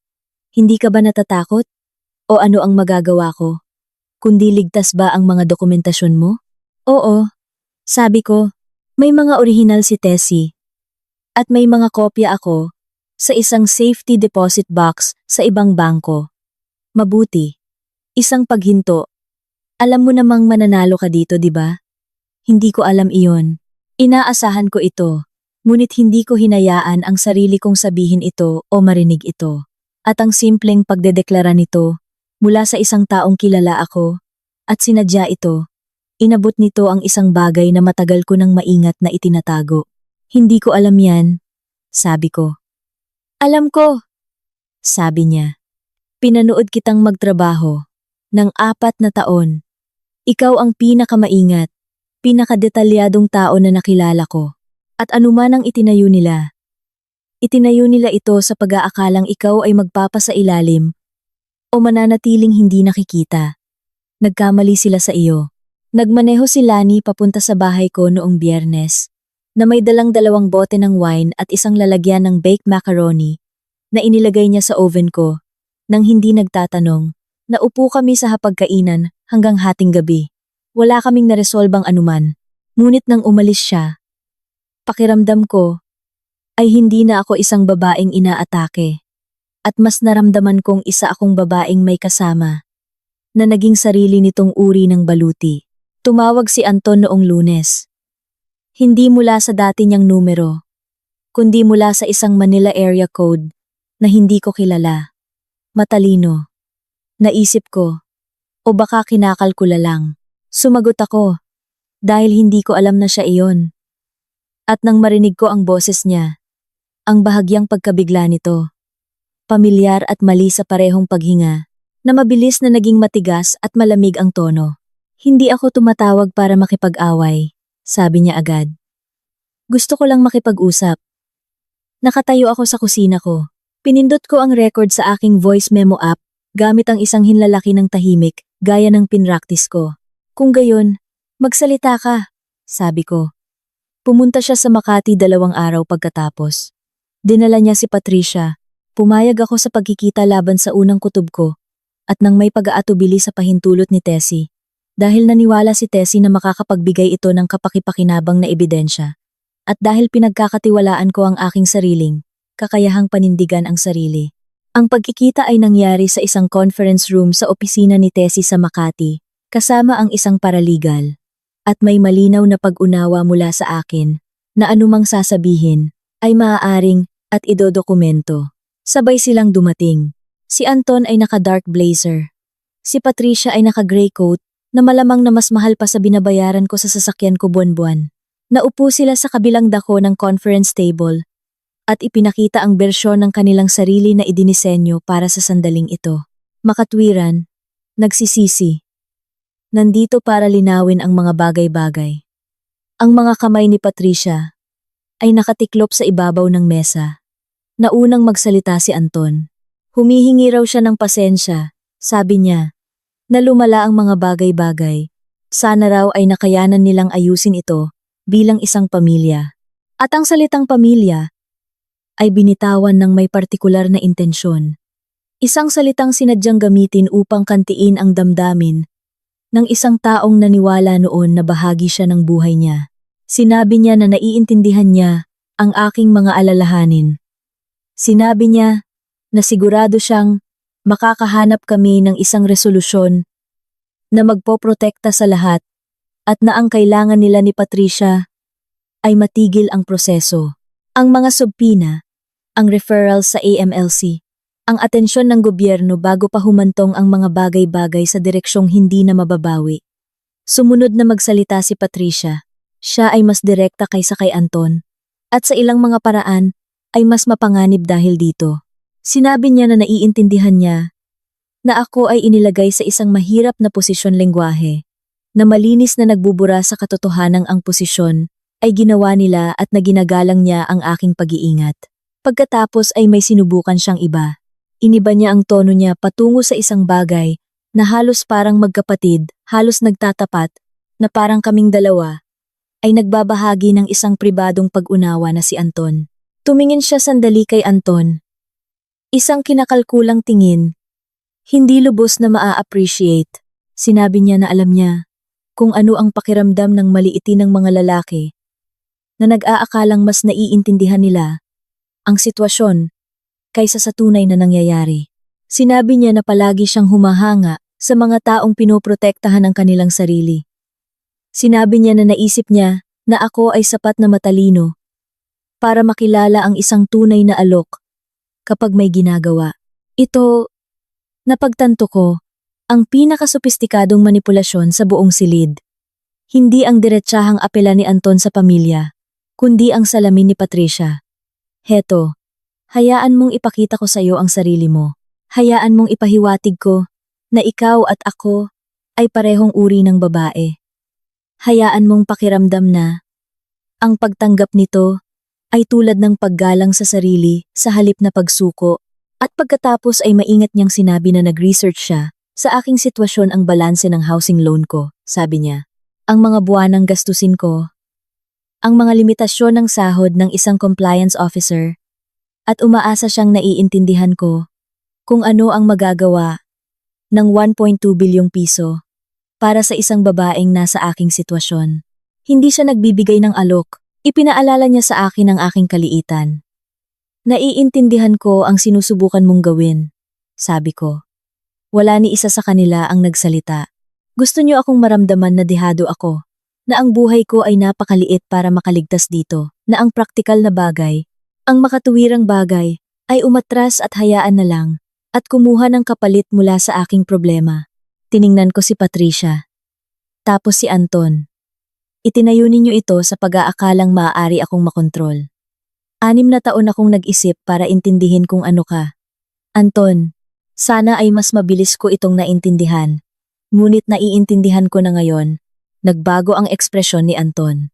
Hindi ka ba natatakot? O ano ang magagawa ko? Kundi ligtas ba ang mga dokumentasyon mo? Oo, sabi ko. May mga orihinal si Tessie. At may mga kopya ako sa isang safety deposit box sa ibang bangko. Mabuti. Isang paghinto. Alam mo namang mananalo ka dito, di ba? Hindi ko alam iyon. Inaasahan ko ito. Ngunit hindi ko hinayaan ang sarili kong sabihin ito o marinig ito. At ang simpleng pagdedeklara nito, mula sa isang taong kilala ako, at sinadya ito, inabot nito ang isang bagay na matagal ko nang maingat na itinatago. Hindi ko alam yan, sabi ko. Alam ko, sabi niya. Pinanood kitang magtrabaho ng 4 na taon. Ikaw ang pinakamaingat, pinakadetalyadong tao na nakilala ko. At anuman ang itinayo nila ito sa pag-aakalang ikaw ay magpapasailalim o mananatiling hindi nakikita. Nagkamali sila sa iyo. Nagmaneho si Lani papunta sa bahay ko noong Biyernes, na may dalang 2 bote ng wine at isang lalagyan ng baked macaroni na inilagay niya sa oven ko, nang hindi nagtatanong. Naupo kami sa hapagkainan hanggang hating gabi. Wala kaming naresolbang anuman. Ngunit nang umalis siya, pakiramdam ko ay hindi na ako isang babaeng inaatake at mas naramdaman kong isa akong babaeng may kasama na naging sarili nitong uri ng baluti. Tumawag si Anton noong Lunes. Hindi mula sa dati niyang numero, kundi mula sa isang Manila area code na hindi ko kilala. Matalino. Naisip ko, o baka kinakalkula lang. Sumagot ako dahil hindi ko alam na siya iyon. At nang marinig ko ang boses niya, ang bahagyang pagkabigla nito, pamilyar at mali sa parehong paghinga, na mabilis na naging matigas at malamig ang tono. Hindi ako tumatawag para makipag-away, sabi niya agad. Gusto ko lang makipag-usap. Nakatayo ako sa kusina ko. Pinindot ko ang record sa aking voice memo app gamit ang isang hinlalaki ng tahimik gaya ng pinraktis ko. Kung gayon, magsalita ka, sabi ko. Pumunta siya sa Makati 2 araw pagkatapos. Dinala niya si Patricia. Pumayag ako sa pagkikita laban sa unang kutob ko at nang may pag-aatubili sa pahintulot ni Tessie. Dahil naniwala si Tessie na makakapagbigay ito ng kapakipakinabang na ebidensya. At dahil pinagkakatiwalaan ko ang aking sariling, kakayahang panindigan ang sarili. Ang pagkikita ay nangyari sa isang conference room sa opisina ni Tessie sa Makati, kasama ang isang paralegal. At may malinaw na pag-unawa mula sa akin, na anumang sasabihin, ay maaaring at idodokumento. Sabay silang dumating. Si Anton ay naka-dark blazer. Si Patricia ay naka-gray coat, na malamang na mas mahal pa sa binabayaran ko sa sasakyan ko buwan-buwan. Naupo sila sa kabilang dako ng conference table at ipinakita ang bersyon ng kanilang sarili na idinisenyo para sa sandaling ito. Makatwiran, nagsisisi. Nandito para linawin ang mga bagay-bagay. Ang mga kamay ni Patricia ay nakatiklop sa ibabaw ng mesa. Naunang magsalita si Anton. Humihingi raw siya ng pasensya, sabi niya, na lumala ang mga bagay-bagay. Sana raw ay nakayanan nilang ayusin ito bilang isang pamilya. At ang salitang pamilya ay binitawan ng may partikular na intensyon. Isang salitang sinadyang gamitin upang kantiin ang damdamin ng isang taong naniwala noon na bahagi siya ng buhay niya. Sinabi niya na naiintindihan niya ang aking mga alalahanin. Sinabi niya na sigurado siyang makakahanap kami ng isang resolusyon na magpoprotekta sa lahat at na ang kailangan nila ni Patricia ay matigil ang proseso. Ang mga subpina, ang referral sa AMLC, ang atensyon ng gobyerno bago pa humantong ang mga bagay-bagay sa direksyong hindi na mababawi. Sumunod na magsalita si Patricia. Siya ay mas direkta kaysa kay Anton, at sa ilang mga paraan ay mas mapanganib dahil dito. Sinabi niya na naiintindihan niya na ako ay inilagay sa isang mahirap na posisyon lengguwahe, na malinis na nagbubura sa katotohanang ang posisyon ay ginawa nila at na ginagalang niya ang aking pag-iingat. Pagkatapos ay may sinubukan siyang iba. Iniba niya ang tono niya patungo sa isang bagay na halos parang magkapatid, halos nagtatapat, na parang kaming dalawa ay nagbabahagi ng isang pribadong pag-unawa na si Anton. Tumingin siya sandali kay Anton. Isang kinakalkulang tingin. Hindi lubos na maa-appreciate. Sinabi niya na alam niya kung ano ang pakiramdam ng maliitin ng mga lalaki na nag-aakalang mas naiintindihan nila ang sitwasyon kaysa sa tunay na nangyayari. Sinabi niya na palagi siyang humahanga sa mga taong pinoprotektahan ang kanilang sarili. Sinabi niya na naisip niya na ako ay sapat na matalino para makilala ang isang tunay na alok kapag may ginagawa. Ito, napagtanto ko, ang pinakasopistikadong manipulasyon sa buong silid. Hindi ang diretsahang apela ni Anton sa pamilya, kundi ang salamin ni Patricia. Heto, hayaan mong ipakita ko sa iyo ang sarili mo. Hayaan mong ipahiwatig ko na ikaw at ako ay parehong uri ng babae. Hayaan mong pakiramdam na ang pagtanggap nito ay tulad ng paggalang sa sarili sa halip na pagsuko. At pagkatapos ay maingat niyang sinabi na nag-research siya sa aking sitwasyon ang balanse ng housing loan ko, sabi niya. Ang mga buwanang gastusin ko, ang mga limitasyon ng sahod ng isang compliance officer, at umaasa siyang naiintindihan ko kung ano ang magagawa ng 1.2 bilyong piso para sa isang babaeng nasa aking sitwasyon. Hindi siya nagbibigay ng alok, ipinaalala niya sa akin ang aking kaliitan. Naiintindihan ko ang sinusubukan mong gawin, sabi ko. Wala ni isa sa kanila ang nagsalita. Gusto niyo akong maramdaman na dehado ako, na ang buhay ko ay napakaliit para makaligtas dito, na ang praktikal na bagay, ang makatuwirang bagay, ay umatras at hayaan na lang, at kumuha ng kapalit mula sa aking problema. Tiningnan ko si Patricia. Tapos si Anton. Itinayo ninyo ito sa pag-aakalang maaari akong makontrol. 6 na taon akong nag-isip para intindihin kung ano ka. Anton, sana ay mas mabilis ko itong naintindihan. Ngunit naiintindihan ko na ngayon. Nagbago ang ekspresyon ni Anton.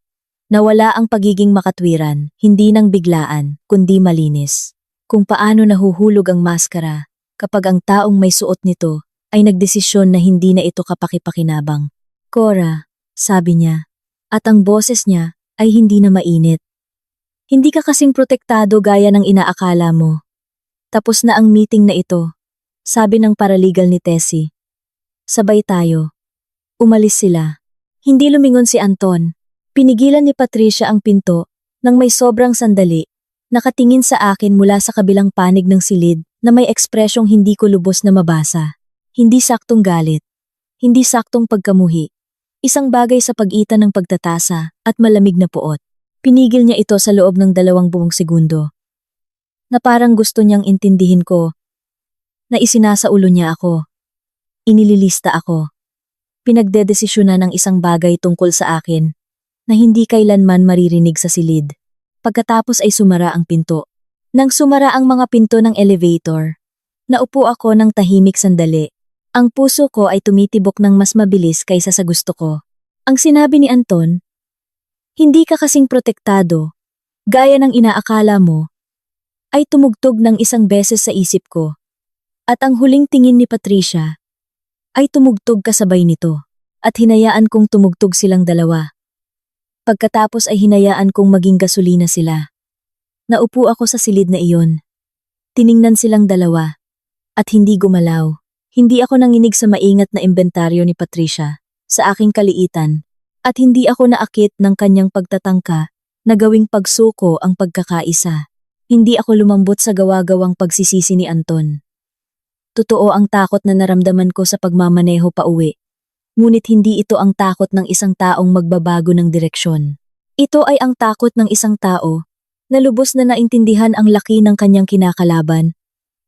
Nawala ang pagiging makatwiran, hindi nang biglaan, kundi malinis. Kung paano nahuhulog ang maskara kapag ang taong may suot nito ay nagdesisyon na hindi na ito kapakipakinabang. Cora, sabi niya, at ang boses niya ay hindi na mainit. Hindi ka kasing protektado gaya ng inaakala mo. Tapos na ang meeting na ito, sabi ng paralegal ni Tessie. Sabay tayo. Umalis sila. Hindi lumingon si Anton. Pinigilan ni Patricia ang pinto nang may sobrang sandali. Nakatingin sa akin mula sa kabilang panig ng silid na may ekspresyong hindi ko lubos na mabasa. Hindi saktong galit. Hindi saktong pagkamuhi. Isang bagay sa pagitan ng pagtatasa at malamig na puot. Pinigil niya ito sa loob ng 2 buong segundo. Na parang gusto niyang intindihin ko. Na isinasaulo niya ako. Inililista ako. Pinagdedesisyonan ng isang bagay tungkol sa akin na hindi kailanman maririnig sa silid. Pagkatapos ay sumara ang pinto. Nang sumara ang mga pinto ng elevator, naupo ako ng tahimik sandali. Ang puso ko ay tumitibok ng mas mabilis kaysa sa gusto ko. Ang sinabi ni Anton, hindi ka kasing protektado, gaya ng inaakala mo, ay tumugtog ng isang beses sa isip ko. At ang huling tingin ni Patricia ay tumugtog kasabay nito at hinayaan kong tumugtog silang dalawa. Pagkatapos ay hinayaan kong maging gasolina sila. Naupo ako sa silid na iyon. Tiningnan silang dalawa at hindi gumalaw. Hindi ako nanginig sa maingat na imbentaryo ni Patricia sa aking kaliitan at hindi ako naakit ng kanyang pagtatangka na gawing pagsuko ang pagkakaisa. Hindi ako lumambot sa gawa-gawang pagsisisi ni Anton. Totoo ang takot na naramdaman ko sa pagmamaneho pa uwi. Ngunit hindi ito ang takot ng isang taong magbabago ng direksyon. Ito ay ang takot ng isang tao na lubos na naintindihan ang laki ng kanyang kinakalaban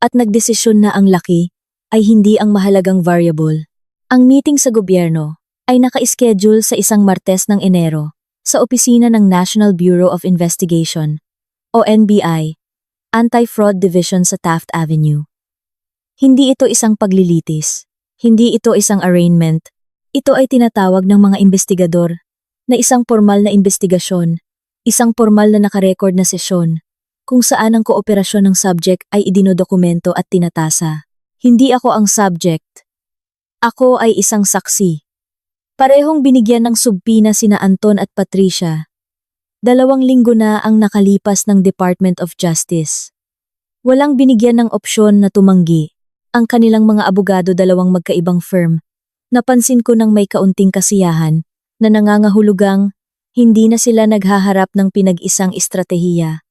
at nagdesisyon na ang laki ay hindi ang mahalagang variable. Ang meeting sa gobyerno ay naka-schedule sa isang Martes ng Enero sa opisina ng National Bureau of Investigation o NBI, Anti-Fraud Division sa Taft Avenue. Hindi ito isang paglilitis. Hindi ito isang arraignment. Ito ay tinatawag ng mga investigador na isang formal na investigasyon, isang formal na nakarecord na sesyon, kung saan ang kooperasyon ng subject ay idinodokumento at tinatasa. Hindi ako ang subject. Ako ay isang saksi. Parehong binigyan ng subpina sina Anton at Patricia. 2 linggo na ang nakalipas ng Department of Justice. Walang binigyan ng opsyon na tumanggi. Ang kanilang mga abogado 2 magkaibang firm. Napansin ko nang may kaunting kasiyahan na nangangahulugang hindi na sila naghaharap ng pinag-isang estratehiya.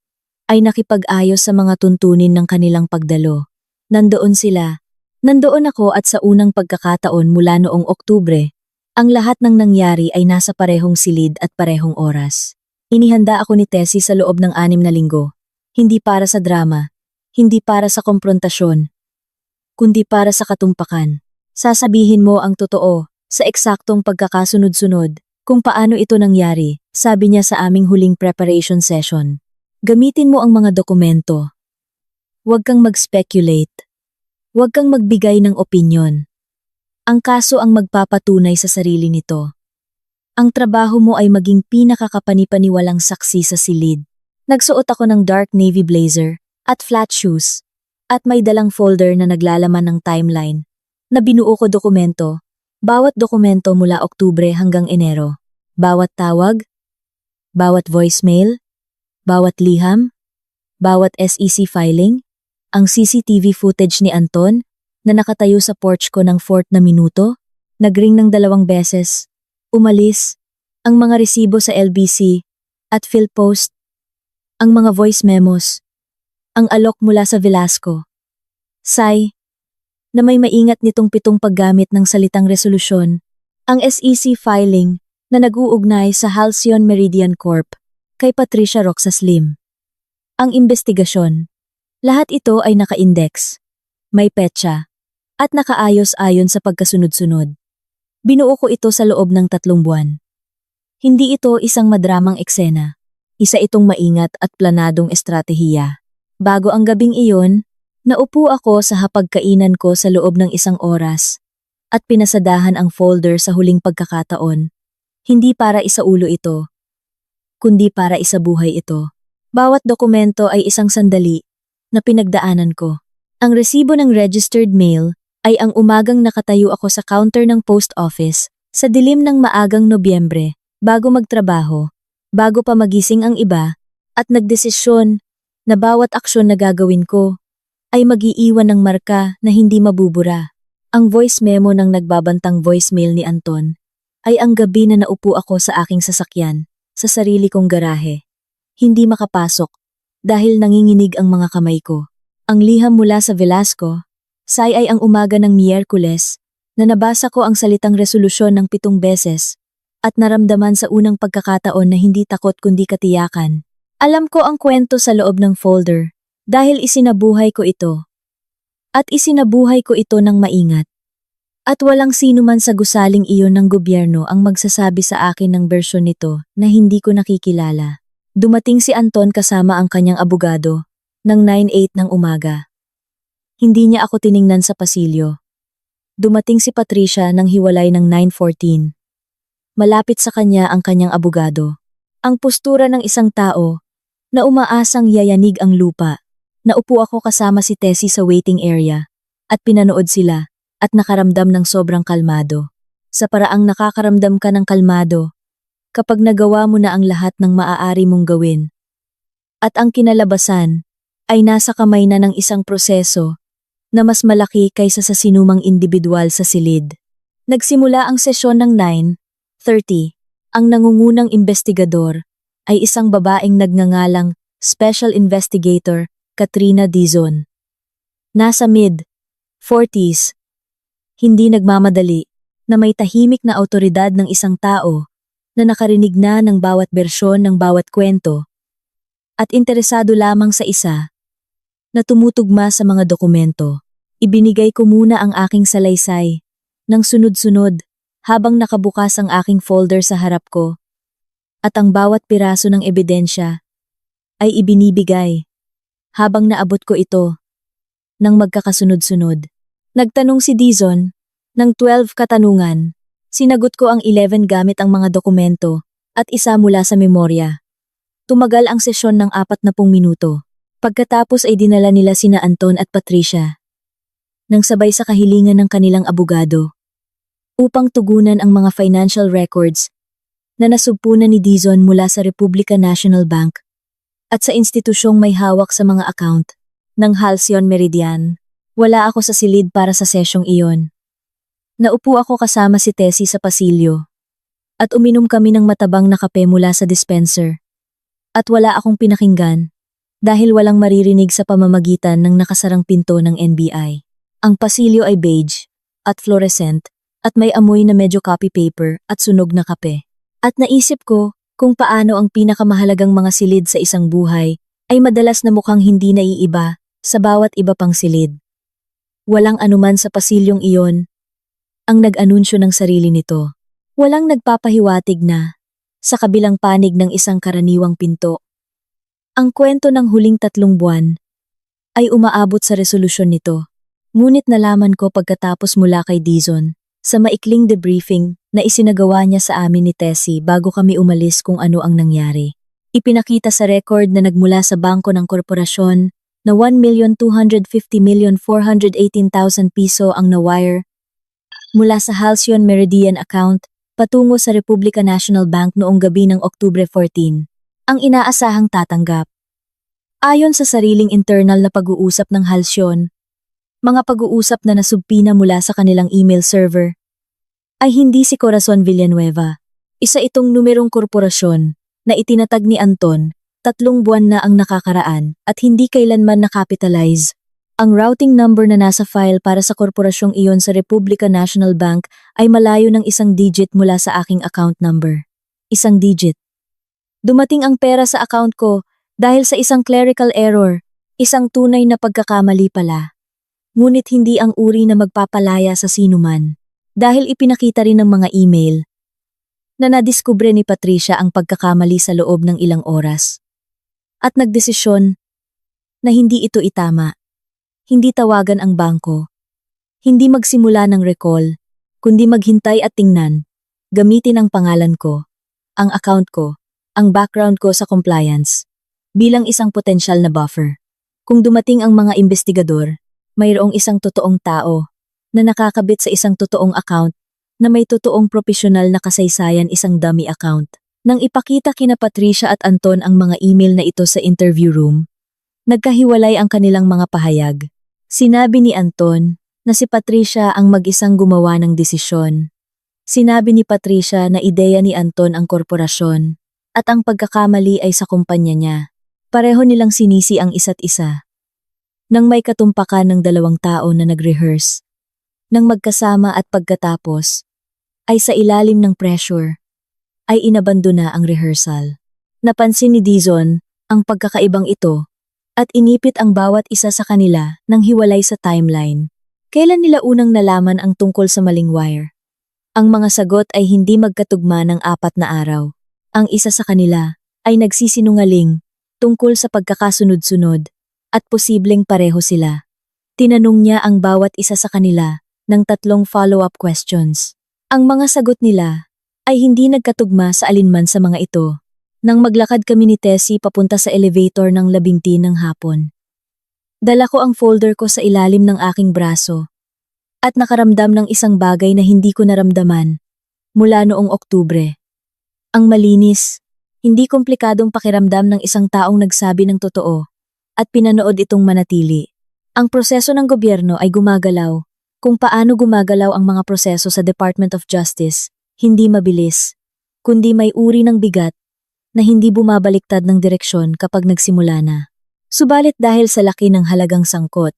Ay nakipag-ayos sa mga tuntunin ng kanilang pagdalo. Nandoon sila. Nandoon ako at sa unang pagkakataon mula noong Oktubre, ang lahat ng nangyari ay nasa parehong silid at parehong oras. Inihanda ako ni Tessie sa loob ng 6 na linggo. Hindi para sa drama, hindi para sa komprontasyon, kundi para sa katumpakan. Sasabihin mo ang totoo sa eksaktong pagkakasunod-sunod kung paano ito nangyari, sabi niya sa aming huling preparation session. Gamitin mo ang mga dokumento. Huwag kang mag-speculate. Huwag kang magbigay ng opinyon. Ang kaso ang magpapatunay sa sarili nito. Ang trabaho mo ay maging pinakakapanipaniwalang saksi sa silid. Nagsuot ako ng dark navy blazer at flat shoes at may dalang folder na naglalaman ng timeline na binuo ko dokumento, bawat dokumento mula Oktubre hanggang Enero. Bawat tawag, bawat voicemail, bawat liham, bawat SEC filing, ang CCTV footage ni Anton na nakatayo sa porch ko ng 4th na minuto, nagring ng 2 beses, umalis, ang mga resibo sa LBC at PhilPost, ang mga voice memos, ang alok mula sa Velasco. Sai, na may maingat nitong 7 paggamit ng salitang resolusyon, ang SEC filing na nag-uugnay sa Halcyon Meridian Corp. Kay Patricia Roxas Lim. Ang investigasyon, lahat ito ay naka-index, may petsa, at nakaayos-ayon sa pagkasunod-sunod. Binuo ko ito sa loob ng 3 buwan. Hindi ito isang madramang eksena. Isa itong maingat at planadong estratehiya. Bago ang gabing iyon, Naupo ako sa hapagkainan ko sa loob ng isang oras at pinasadahan ang folder sa huling pagkakataon. Hindi para isaulo ito, kundi para isabuhay ito. Bawat dokumento ay isang sandali na pinagdaanan ko. Ang resibo ng registered mail ay ang umagang nakatayo ako sa counter ng post office sa dilim ng maagang Nobyembre bago magtrabaho, bago pa magising ang iba, at nagdesisyon na bawat aksyon na gagawin ko ay mag-iiwan ng marka na hindi mabubura. Ang voice memo ng nagbabantang voicemail ni Anton ay ang gabi na naupo ako sa aking sasakyan, sa sarili kong garahe. Hindi makapasok dahil nanginginig ang mga kamay ko. Ang liham mula sa Velasco, ay ang umaga ng Miyerkules na nabasa ko ang salitang resolusyon ng 7 beses at naramdaman sa unang pagkakataon na hindi takot kundi katiyakan. Alam ko ang kwento sa loob ng folder dahil isinabuhay ko ito. At isinabuhay ko ito ng maingat. At walang sino man sa gusaling iyon ng gobyerno ang magsasabi sa akin ng bersyon nito na hindi ko nakikilala. Dumating si Anton kasama ang kanyang abogado ng 9:08 ng umaga. Hindi niya ako tiningnan sa pasilyo. Dumating si Patricia nang hiwalay ng 9:14. Malapit sa kanya ang kanyang abogado. Ang postura ng isang tao na umaasang yayanig ang lupa. Naupo ako kasama si Tessie sa waiting area at pinanood sila at nakaramdam ng sobrang kalmado. Sa paraang nakakaramdam ka ng kalmado kapag nagawa mo na ang lahat ng maaari mong gawin. At ang kinalabasan ay nasa kamay na ng isang proseso na mas malaki kaysa sa sinumang individual sa silid. Nagsimula ang sesyon ng 9:30. Ang nangungunang investigador ay isang babaeng nagngangalang Special Investigator Katrina Dizon. Nasa mid-40s, hindi nagmamadali, na may tahimik na awtoridad ng isang tao na nakarinig na ng bawat bersyon ng bawat kwento at interesado lamang sa isa na tumutugma sa mga dokumento. Ibinigay ko muna ang aking salaysay ng sunod-sunod habang nakabukas ang aking folder sa harap ko at ang bawat piraso ng ebidensya ay ibinibigay habang naabot ko ito ng magkakasunod-sunod. Nagtanong si Dizon ng 12 katanungan. Sinagot ko ang 11 gamit ang mga dokumento at isa mula sa memorya. Tumagal ang sesyon ng 40 minuto. Pagkatapos ay dinala nila sina Anton at Patricia nang sabay sa kahilingan ng kanilang abogado upang tugunan ang mga financial records na nasugpunan ni Dizon mula sa Republican National Bank at sa institusyong may hawak sa mga account ng Halcyon Meridian. Wala ako sa silid para sa sesyong iyon. Naupo ako kasama si Tessie sa pasilyo at uminom kami ng matabang na kape mula sa dispenser. At wala akong pinakinggan dahil walang maririnig sa pamamagitan ng nakasarang pinto ng NBI. Ang pasilyo ay beige at fluorescent at may amoy na medyo copy paper at sunog na kape. At naisip ko kung paano ang pinakamahalagang mga silid sa isang buhay ay madalas na mukhang hindi naiiba sa bawat iba pang silid. Walang anuman sa pasilyong iyon ang nag-anunsyo ng sarili nito. Walang nagpapahiwatig na sa kabilang panig ng isang karaniwang pinto. Ang kwento ng huling 3 buwan ay umaabot sa resolusyon nito. Ngunit nalaman ko pagkatapos mula kay Dizon sa maikling debriefing na isinagawa niya sa amin ni Tessie bago kami umalis kung ano ang nangyari. Ipinakita sa record na nagmula sa bangko ng korporasyon na 1,250,418,000 piso ang na-wire mula sa Halcyon Meridian account patungo sa Republican National Bank noong gabi ng Oktubre 14. Ang inaasahang tatanggap. Ayon sa sariling internal na pag-uusap ng Halcyon, mga pag-uusap na nasubpina mula sa kanilang email server, ay hindi si Corazon Villanueva. Isa itong numerong korporasyon na itinatag ni Anton, 3 buwan na ang nakakaraan at hindi kailanman nakapitalize. Ang routing number na nasa file para sa korporasyong iyon sa Republican National Bank ay malayo ng 1 digit mula sa aking account number. 1 digit. Dumating ang pera sa account ko dahil sa isang clerical error, isang tunay na pagkakamali pala. Ngunit hindi ang uri na magpapalaya sa sinuman. Dahil ipinakita rin ng mga email na nadiskubre ni Patricia ang pagkakamali sa loob ng ilang oras. At nagdesisyon na hindi ito itama. hindi tawagan ang bangko. Hindi magsimula ng recall, kundi maghintay at tingnan. Gamitin ang pangalan ko, ang account ko, ang background ko sa compliance, bilang isang potensyal na buffer. Kung dumating ang mga investigador, mayroong isang totoong tao na nakakabit sa isang totoong account na may totoong profesional na kasaysayan, isang dummy account. Nang ipakita kina Patricia at Anton ang mga email na ito sa interview room, nagkahiwalay ang kanilang mga pahayag. Sinabi ni Anton na si Patricia ang mag-isang gumawa ng desisyon. Sinabi ni Patricia na ideya ni Anton ang korporasyon at ang pagkakamali ay sa kumpanya niya. Pareho nilang sinisi ang isa't isa. Nang may katumpakan ng dalawang tao na nag-rehearse, nang magkasama at pagkatapos, ay sa ilalim ng pressure, ay inabandona ang rehearsal. Napansin ni Dizon ang pagkakaibang ito at inipit ang bawat isa sa kanila nang hiwalay sa timeline. Kailan nila unang nalaman ang tungkol sa maling wire? Ang mga sagot ay hindi magkatugma ng 4 na araw. Ang isa sa kanila ay nagsisinungaling tungkol sa pagkakasunod-sunod at posibleng pareho sila. Tinanong niya ang bawat isa sa kanila ng 3 follow-up questions. Ang mga sagot nila ay hindi nagkatugma sa alinman sa mga ito. Nang maglakad kami ni Tessie papunta sa elevator ng 10:00 ng hapon. Dala ko ang folder ko sa ilalim ng aking braso at nakaramdam ng isang bagay na hindi ko naramdaman mula noong Oktubre. Ang malinis, hindi komplikadong pakiramdam ng isang taong nagsabi ng totoo at pinanood itong manatili. Ang proseso ng gobyerno ay gumagalaw. Kung paano gumagalaw ang mga proseso sa Department of Justice, hindi mabilis, kundi may uri ng bigat na hindi bumabaliktad ng direksyon kapag nagsimula na. Subalit dahil sa laki ng halagang sangkot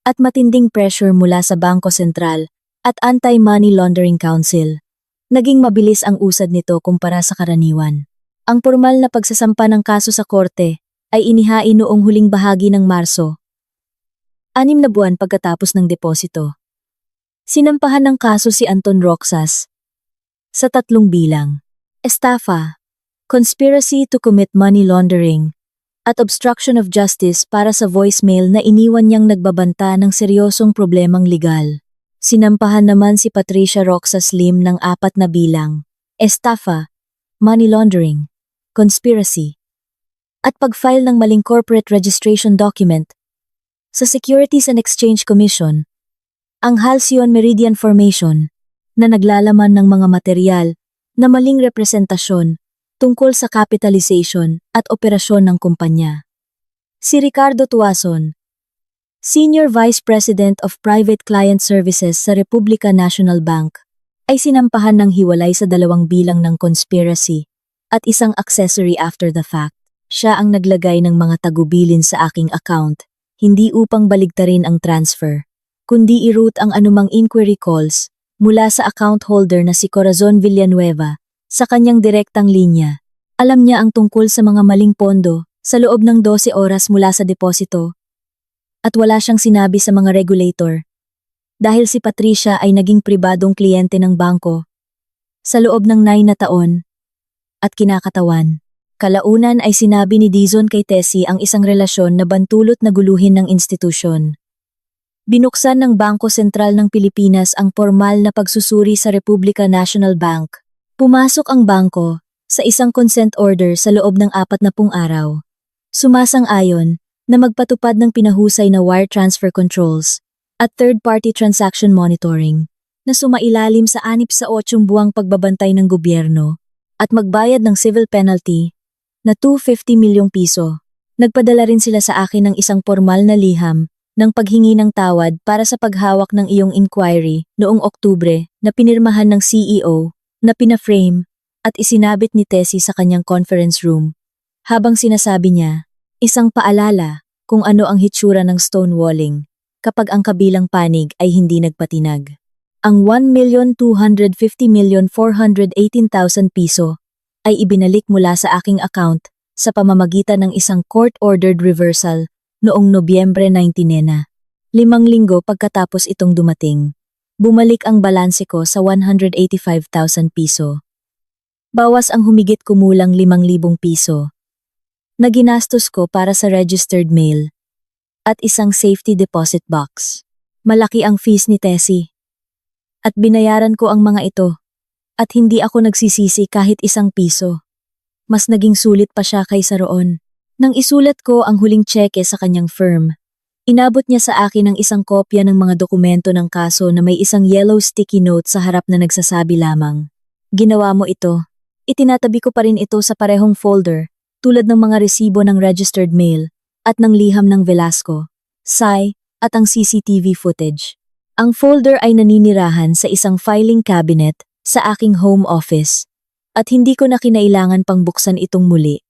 at matinding pressure mula sa Bangko Sentral at Anti-Money Laundering Council, naging mabilis ang usad nito kumpara sa karaniwan. Ang formal na pagsasampa ng kaso sa korte ay inihain noong huling bahagi ng Marso, 6 na buwan pagkatapos ng deposito. Sinampahan ng kaso si Anton Roxas sa 3 bilang: estafa, conspiracy to commit money laundering, at obstruction of justice para sa voicemail na iniwan niyang nagbabanta ng seryosong problemang legal. Sinampahan naman si Patricia Roxas Lim ng 4 na bilang: estafa, money laundering, conspiracy, at pag-file ng maling corporate registration document sa Securities and Exchange Commission, ang Halcyon Meridian Formation, na naglalaman ng mga material na maling representasyon tungkol sa capitalization at operasyon ng kumpanya. Si Ricardo Tuason, Senior Vice President of Private Client Services sa Republica National Bank, ay sinampahan ng hiwalay sa 2 bilang ng conspiracy at isang accessory after the fact. Siya ang naglagay ng mga tagubilin sa aking account, hindi upang baligtarin ang transfer, kundi i-route ang anumang inquiry calls mula sa account holder na si Corazon Villanueva sa kanyang direktang linya. Alam niya ang tungkol sa mga maling pondo sa loob ng 12 oras mula sa deposito at wala siyang sinabi sa mga regulator dahil si Patricia ay naging pribadong kliyente ng bangko sa loob ng 9 na taon at kinakatawan. Kalaunan ay sinabi ni Dizon kay Tessie ang isang relasyon na bantulot na guluhin ng institusyon. Binuksan ng Bangko Sentral ng Pilipinas ang formal na pagsusuri sa Republica National Bank. Pumasok ang bangko sa isang consent order sa loob ng 40 araw. Sumasang-ayon na magpatupad ng pinahusay na wire transfer controls at third-party transaction monitoring na sumailalim sa 6 sa 8 buwang pagbabantay ng gobyerno at magbayad ng civil penalty na 250 milyong piso. Nagpadala rin sila sa akin ng isang formal na liham ng paghingi ng tawad para sa paghawak ng iyong inquiry noong Oktubre na pinirmahan ng CEO na pinaframe at isinabit ni Tessie sa kanyang conference room. Habang sinasabi niya, isang paalala kung ano ang hitsura ng stonewalling kapag ang kabilang panig ay hindi nagpatinag. Ang 1,250,418,000 piso ay ibinalik mula sa aking account sa pamamagitan ng isang court-ordered reversal noong Nobyembre 19 na. 5 linggo pagkatapos itong dumating, bumalik ang balanse ko sa 185,000 piso. Bawas ang humigit kumulang 5,000 piso na ginastos ko para sa registered mail at isang safety deposit box. Malaki ang fees ni Tessie. At binayaran ko ang mga ito. At hindi ako nagsisisi kahit isang piso. Mas naging sulit pa siya kaysa roon. Nang isulat ko ang huling tseke sa kanyang firm, inabot niya sa akin ang isang kopya ng mga dokumento ng kaso na may isang yellow sticky note sa harap na nagsasabi lamang, "Ginawa mo ito." Itinatabi ko pa rin ito sa parehong folder, tulad ng mga resibo ng registered mail at ng liham ng Velasco, Sai, at ang CCTV footage. Ang folder ay naninirahan sa isang filing cabinet sa aking home office at hindi ko na kinailangan pang buksan itong muli,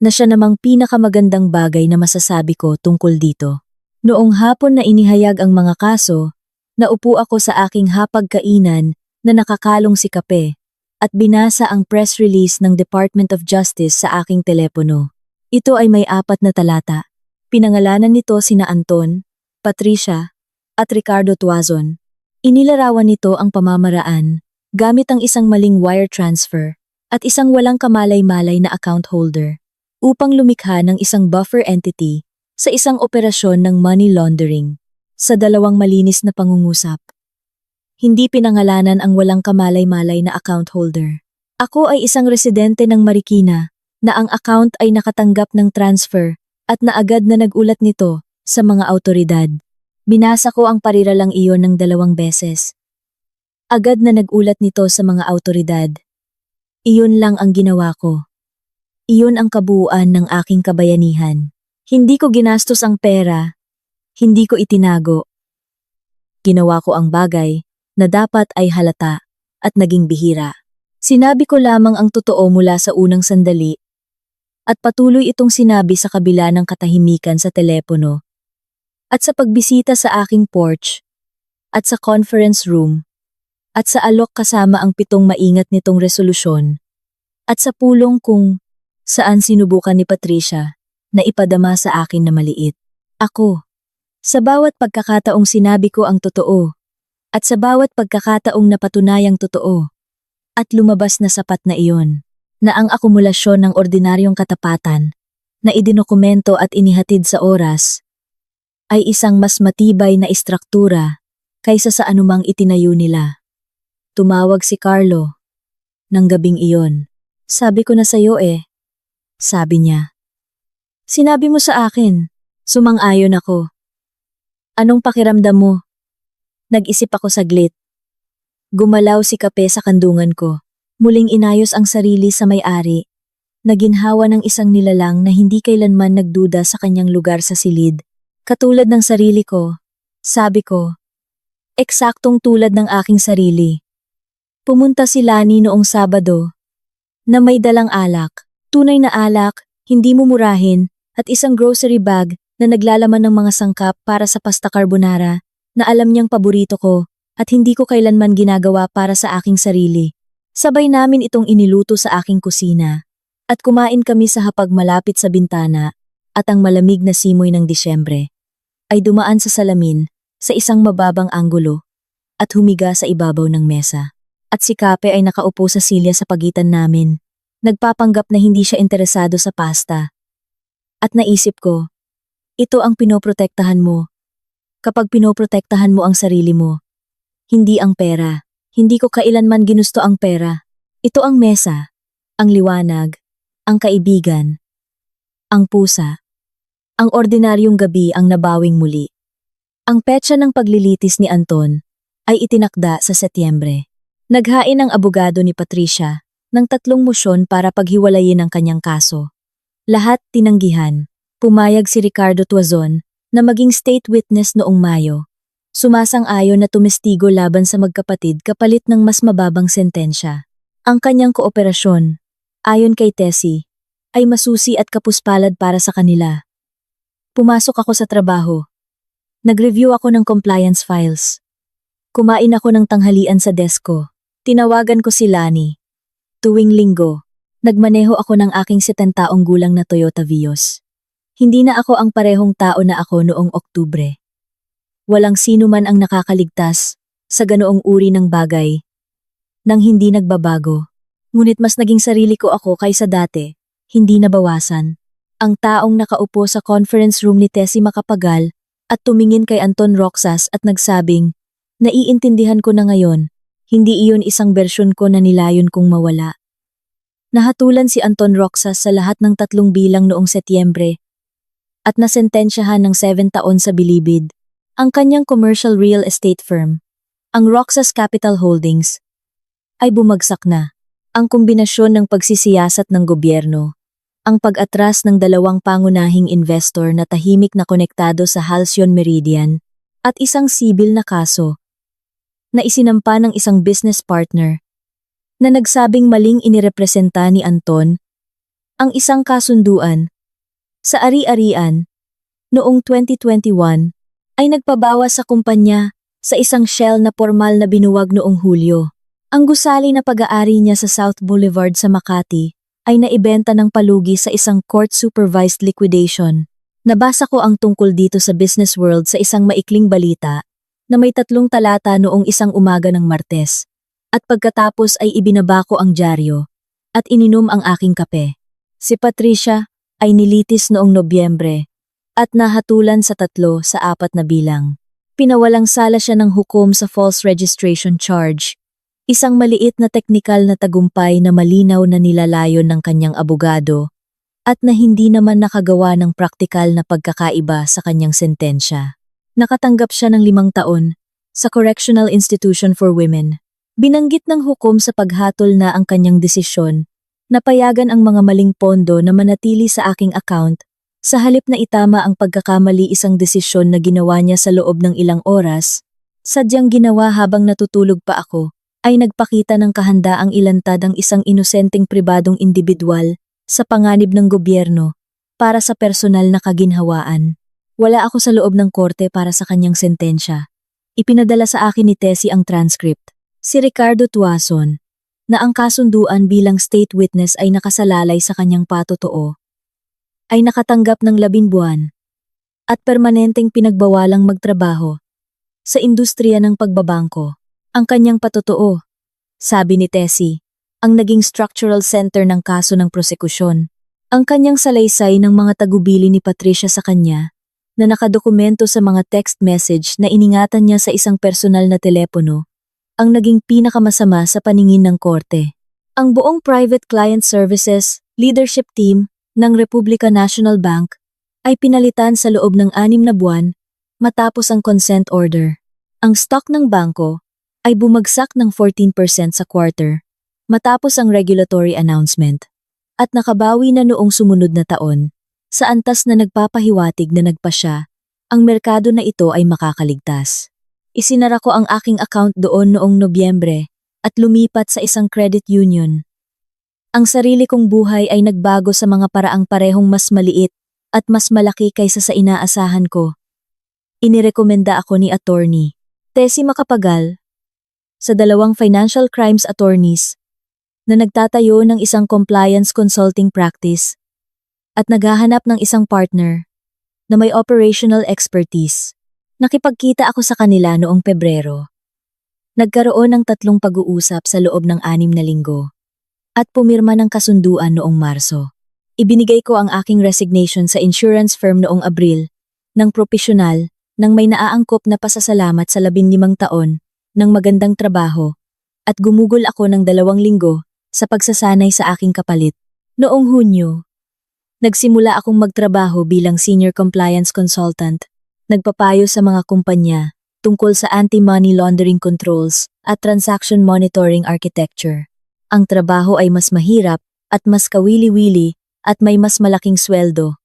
na siya namang pinakamagandang bagay na masasabi ko tungkol dito. Noong hapon na inihayag ang mga kaso, naupo ako sa aking hapagkainan na nakakalong si kape at binasa ang press release ng Department of Justice sa aking telepono. Ito ay may 4 na talata. Pinangalanan nito sina Anton, Patricia, at Ricardo Tuazon. Inilarawan nito ang pamamaraan gamit ang isang maling wire transfer at isang walang kamalay-malay na account holder upang lumikha ng isang buffer entity sa isang operasyon ng money laundering sa 2 malinis na pangungusap. Hindi pinangalanan ang walang kamalay-malay na account holder. Ako ay isang residente ng Marikina na ang account ay nakatanggap ng transfer at naagad na nagulat nito sa mga awtoridad. Binasa ko ang pariralang iyon ng 2 beses. Agad na nagulat nito sa mga awtoridad. Iyon lang ang ginawa ko. Iyon ang kabuuan ng aking kabayanihan. Hindi ko ginastos ang pera. Hindi ko itinago. Ginawa ko ang bagay na dapat ay halata at naging bihira. Sinabi ko lamang ang totoo mula sa unang sandali at patuloy itong sinabi sa kabila ng katahimikan sa telepono at sa pagbisita sa aking porch at sa conference room at sa alok kasama ang 7 maingat nitong resolusyon at sa pulong kung saan sinubukan ni Patricia na ipadama sa akin na maliit. Ako, sa bawat pagkakataong sinabi ko ang totoo at sa bawat pagkakataong napatunayang totoo at lumabas na sapat na iyon, na ang akumulasyon ng ordinaryong katapatan na idinokumento at inihatid sa oras ay isang mas matibay na istruktura kaysa sa anumang itinayo nila. Tumawag si Carlo ng gabing iyon. "Sabi ko na sa'yo sabi niya. "Sinabi mo sa akin." Sumang-ayon ako. "Anong pakiramdam mo?" Nag-isip ako saglit. Gumalaw si kape sa kandungan ko. Muling inayos ang sarili sa may-ari. Naginhawa ng isang nilalang na hindi kailanman nagduda sa kanyang lugar sa silid. Katulad ng sarili ko, sabi ko. Eksaktong tulad ng aking sarili. Pumunta si Lani noong Sabado na may dalang alak, tunay na alak, hindi mumurahin, at isang grocery bag na naglalaman ng mga sangkap para sa pasta carbonara na alam niyang paborito ko at hindi ko kailanman ginagawa para sa aking sarili. Sabay namin itong iniluto sa aking kusina at kumain kami sa hapag malapit sa bintana at ang malamig na simoy ng Disyembre ay dumaan sa salamin sa isang mababang anggulo at humiga sa ibabaw ng mesa. At si Kape ay nakaupo sa silya sa pagitan namin, nagpapanggap na hindi siya interesado sa pasta. At naisip ko, ito ang pinoprotektahan mo. Kapag pinoprotektahan mo ang sarili mo, hindi ang pera. Hindi ko kailanman ginusto ang pera. Ito ang mesa, ang liwanag, ang kaibigan, ang pusa. Ang ordinaryong gabi ang nabawing muli. Ang petsa ng paglilitis ni Anton ay itinakda sa Setyembre. Naghain ang abogado ni Patricia ng 3 mosyon para paghiwalayin ang kanyang kaso. Lahat tinanggihan. Pumayag si Ricardo Tuazon na maging state witness noong Mayo. Sumasang-ayon na tumestigo laban sa magkapatid kapalit ng mas mababang sentensya. Ang kanyang kooperasyon, ayon kay Tessie, ay masusi at kapuspalad para sa kanila. Pumasok ako sa trabaho. Nag-review ako ng compliance files. Kumain ako ng tanghalian sa desk ko. Tinawagan ko si Lani. Tuwing linggo, nagmaneho ako ng aking 70 taong gulang na Toyota Vios. Hindi na ako ang parehong tao na ako noong Oktubre. Walang sino man ang nakakaligtas sa ganoong uri ng bagay nang hindi nagbabago. Ngunit mas naging sarili ko ako kaysa dati, hindi nabawasan. Ang taong nakaupo sa conference room ni Tessie Macapagal at tumingin kay Anton Roxas at nagsabing, "Naiintindihan ko na ngayon, hindi iyon isang bersyon ko na nilayon kong mawala." Nahatulan si Anton Roxas sa lahat ng 3 bilang noong Setyembre at nasentensyahan ng 7 taon sa bilibid. Ang kanyang commercial real estate firm, ang Roxas Capital Holdings, ay bumagsak na. Ang kombinasyon ng pagsisiyasat ng gobyerno, ang pag-atras ng 2 pangunahing investor na tahimik na konektado sa Halcyon Meridian, at isang sibil na kaso na isinampa ng isang business partner na nagsabing maling inirepresenta ni Anton ang isang kasunduan sa ari-arian noong 2021 ay nagpabawas sa kumpanya sa isang shell na formal na binuwag noong Hulyo. Ang gusali na pag-aari niya sa South Boulevard sa Makati ay naibenta ng palugi sa isang court-supervised liquidation. Nabasa ko ang tungkol dito sa Business World sa isang maikling balita na may 3 talata noong isang umaga ng Martes. At pagkatapos ay ibinaba ko ang dyaryo at ininom ang aking kape. Si Patricia ay nilitis noong Nobyembre at nahatulan sa 3 sa 4 na bilang. Pinawalang sala siya ng hukom sa false registration charge. Isang maliit na teknikal na tagumpay na malinaw na nilalayon ng kanyang abogado at na hindi naman nakagawa ng praktikal na pagkakaiba sa kanyang sentensya. Nakatanggap siya ng 5 taon sa Correctional Institution for Women. Binanggit ng hukom sa paghatol na ang kanyang desisyon na payagan ang mga maling pondo na manatili sa aking account sa halip na itama ang pagkakamali isang desisyon na ginawa niya sa loob ng ilang oras, sadyang ginawa habang natutulog pa ako, ay nagpakita ng kahandaang ilantad ang isang inosenteng pribadong individual sa panganib ng gobyerno para sa personal na kaginhawaan. Wala ako sa loob ng korte para sa kanyang sentensya. Ipinadala sa akin ni Tessie ang transcript. Si Ricardo Tuason, na ang kasunduan bilang state witness ay nakasalalay sa kanyang patotoo, ay nakatanggap ng 10 buwan at permanenteng pinagbawalang magtrabaho sa industriya ng pagbabangko. Ang kanyang patotoo, sabi ni Tessie, ang naging structural center ng kaso ng prosekusyon. Ang kanyang salaysay ng mga tagubili ni Patricia sa kanya na nakadokumento sa mga text message na iningatan niya sa isang personal na telepono, ang naging pinakamasama sa paningin ng korte. Ang buong Private Client Services leadership team ng Republica National Bank ay pinalitan sa loob ng 6 na buwan matapos ang consent order. Ang stock ng bangko ay bumagsak ng 14% sa quarter matapos ang regulatory announcement at nakabawi na noong sumunod na taon sa antas na nagpapahiwatig na nagpasya ang merkado na ito ay makakaligtas. Isinara ko ang aking account doon noong Nobyembre at lumipat sa isang credit union. Ang sarili kong buhay ay nagbago sa mga paraang parehong mas maliit at mas malaki kaysa sa inaasahan ko. Inirekomenda ako ni attorney Tessie Macapagal sa 2 financial crimes attorneys na nagtatayo ng isang compliance consulting practice at naghahanap ng isang partner na may operational expertise. Nakipagkita ako sa kanila noong Pebrero. Nagkaroon ng 3 pag-uusap sa loob ng 6 na linggo at pumirma ng kasunduan noong Marso. Ibinigay ko ang aking resignation sa insurance firm noong Abril ng propesyonal nang may naaangkop na pasasalamat sa 15 taon ng magandang trabaho at gumugol ako ng 2 linggo sa pagsasanay sa aking kapalit. Noong Hunyo, nagsimula akong magtrabaho bilang senior compliance consultant, nagpapayo sa mga kumpanya tungkol sa anti-money laundering controls at transaction monitoring architecture. Ang trabaho ay mas mahirap at mas kawili-wili at may mas malaking sweldo.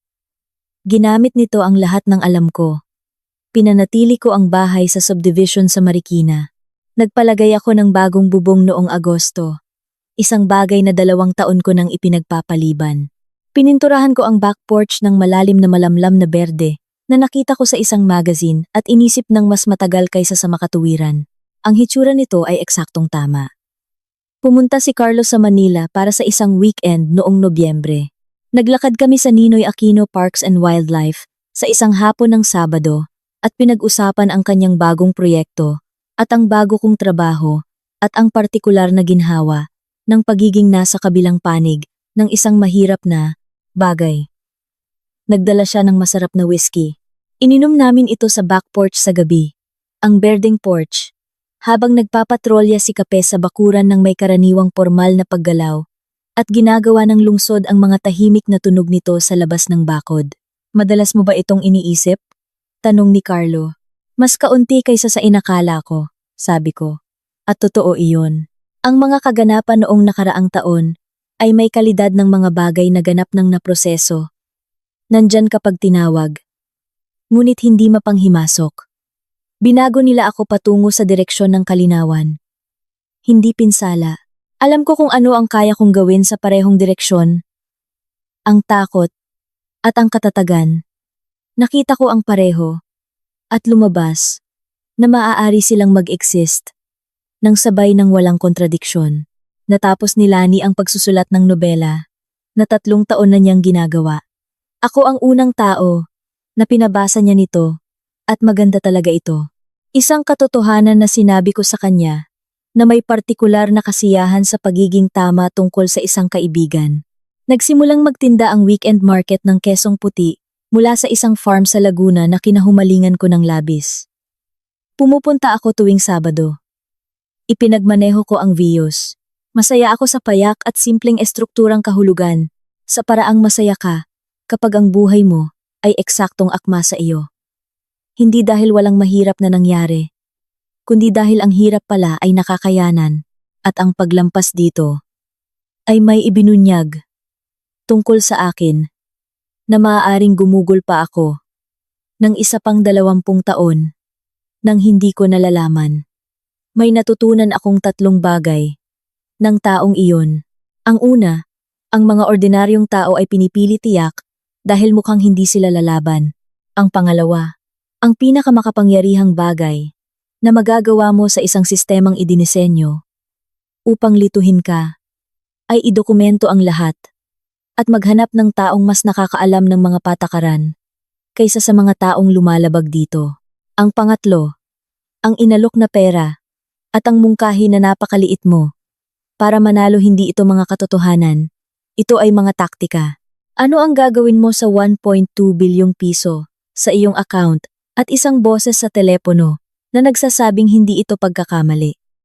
Ginamit nito ang lahat ng alam ko. Pinanatili ko ang bahay sa subdivision sa Marikina. Nagpalagay ako ng bagong bubong noong Agosto. Isang bagay na 2 taon ko nang ipinagpapaliban. Pininturahan ko ang back porch ng malalim na malamlam na berde na nakita ko sa isang magazine at inisip ng mas matagal kaysa sa makatuwiran. Ang hitsura nito ay eksaktong tama. Pumunta si Carlos sa Manila para sa isang weekend noong Nobyembre. Naglakad kami sa Ninoy Aquino Parks and Wildlife sa isang hapon ng Sabado at pinag-usapan ang kanyang bagong proyekto at ang bago kong trabaho at ang partikular na ginhawa ng pagiging nasa kabilang panig ng isang mahirap na bagay. Nagdala siya ng masarap na whiskey. Ininom namin ito sa back porch sa gabi, ang berdeng porch, habang nagpapatrolya si Kape sa bakuran ng may karaniwang formal na paggalaw at ginagawa ng lungsod ang mga tahimik na tunog nito sa labas ng bakod. Madalas mo ba itong iniisip? Tanong ni Carlo. Mas kaunti kaysa sa inakala ko, sabi ko. At totoo iyon. Ang mga kaganapan noong nakaraang taon ay may kalidad ng mga bagay na ganap ng naproseso. Nandyan kapag tinawag. Ngunit hindi mapanghimasok. Binago nila ako patungo sa direksyon ng kalinawan. Hindi pinsala. Alam ko kung ano ang kaya kong gawin sa parehong direksyon. Ang takot at ang katatagan. Nakita ko ang pareho at lumabas na maaari silang mag-exist nang sabay ng walang kontradiksyon. Natapos ni Lani ang pagsusulat ng nobela na 3 taon na niyang ginagawa. Ako ang unang tao na pinabasa niya nito at maganda talaga ito. Isang katotohanan na sinabi ko sa kanya na may partikular na kasiyahan sa pagiging tama tungkol sa isang kaibigan. Nagsimulang magtinda ang weekend market ng kesong puti mula sa isang farm sa Laguna na kinahumalingan ko ng labis. Pumupunta ako tuwing Sabado. Ipinagmaneho ko ang Vios. Masaya ako sa payak at simpleng estrukturang kahulugan, sa paraang masaya ka kapag ang buhay mo ay eksaktong akma sa iyo. Hindi dahil walang mahirap na nangyari, kundi dahil ang hirap pala ay nakakayanan at ang paglampas dito ay may ibinunyag tungkol sa akin na maaaring gumugol pa ako ng isa pang 20 taon nang hindi ko nalalaman. May natutunan akong 3 bagay ng taong iyon. Ang una, ang mga ordinaryong tao ay pinipili tiyak dahil mukhang hindi sila lalaban. Ang pangalawa, ang pinakamakapangyarihang bagay na magagawa mo sa isang sistemang idinisenyo upang lituhin ka ay idokumento ang lahat at maghanap ng taong mas nakakaalam ng mga patakaran kaysa sa mga taong lumalabag dito. Ang pangatlo, ang inalok na pera at ang mungkahi na napakaliit mo para manalo. Hindi ito mga katotohanan, ito ay mga taktika. Ano ang gagawin mo sa 1.2 bilyong piso sa iyong account at isang boses sa telepono na nagsasabing hindi ito pagkakamali?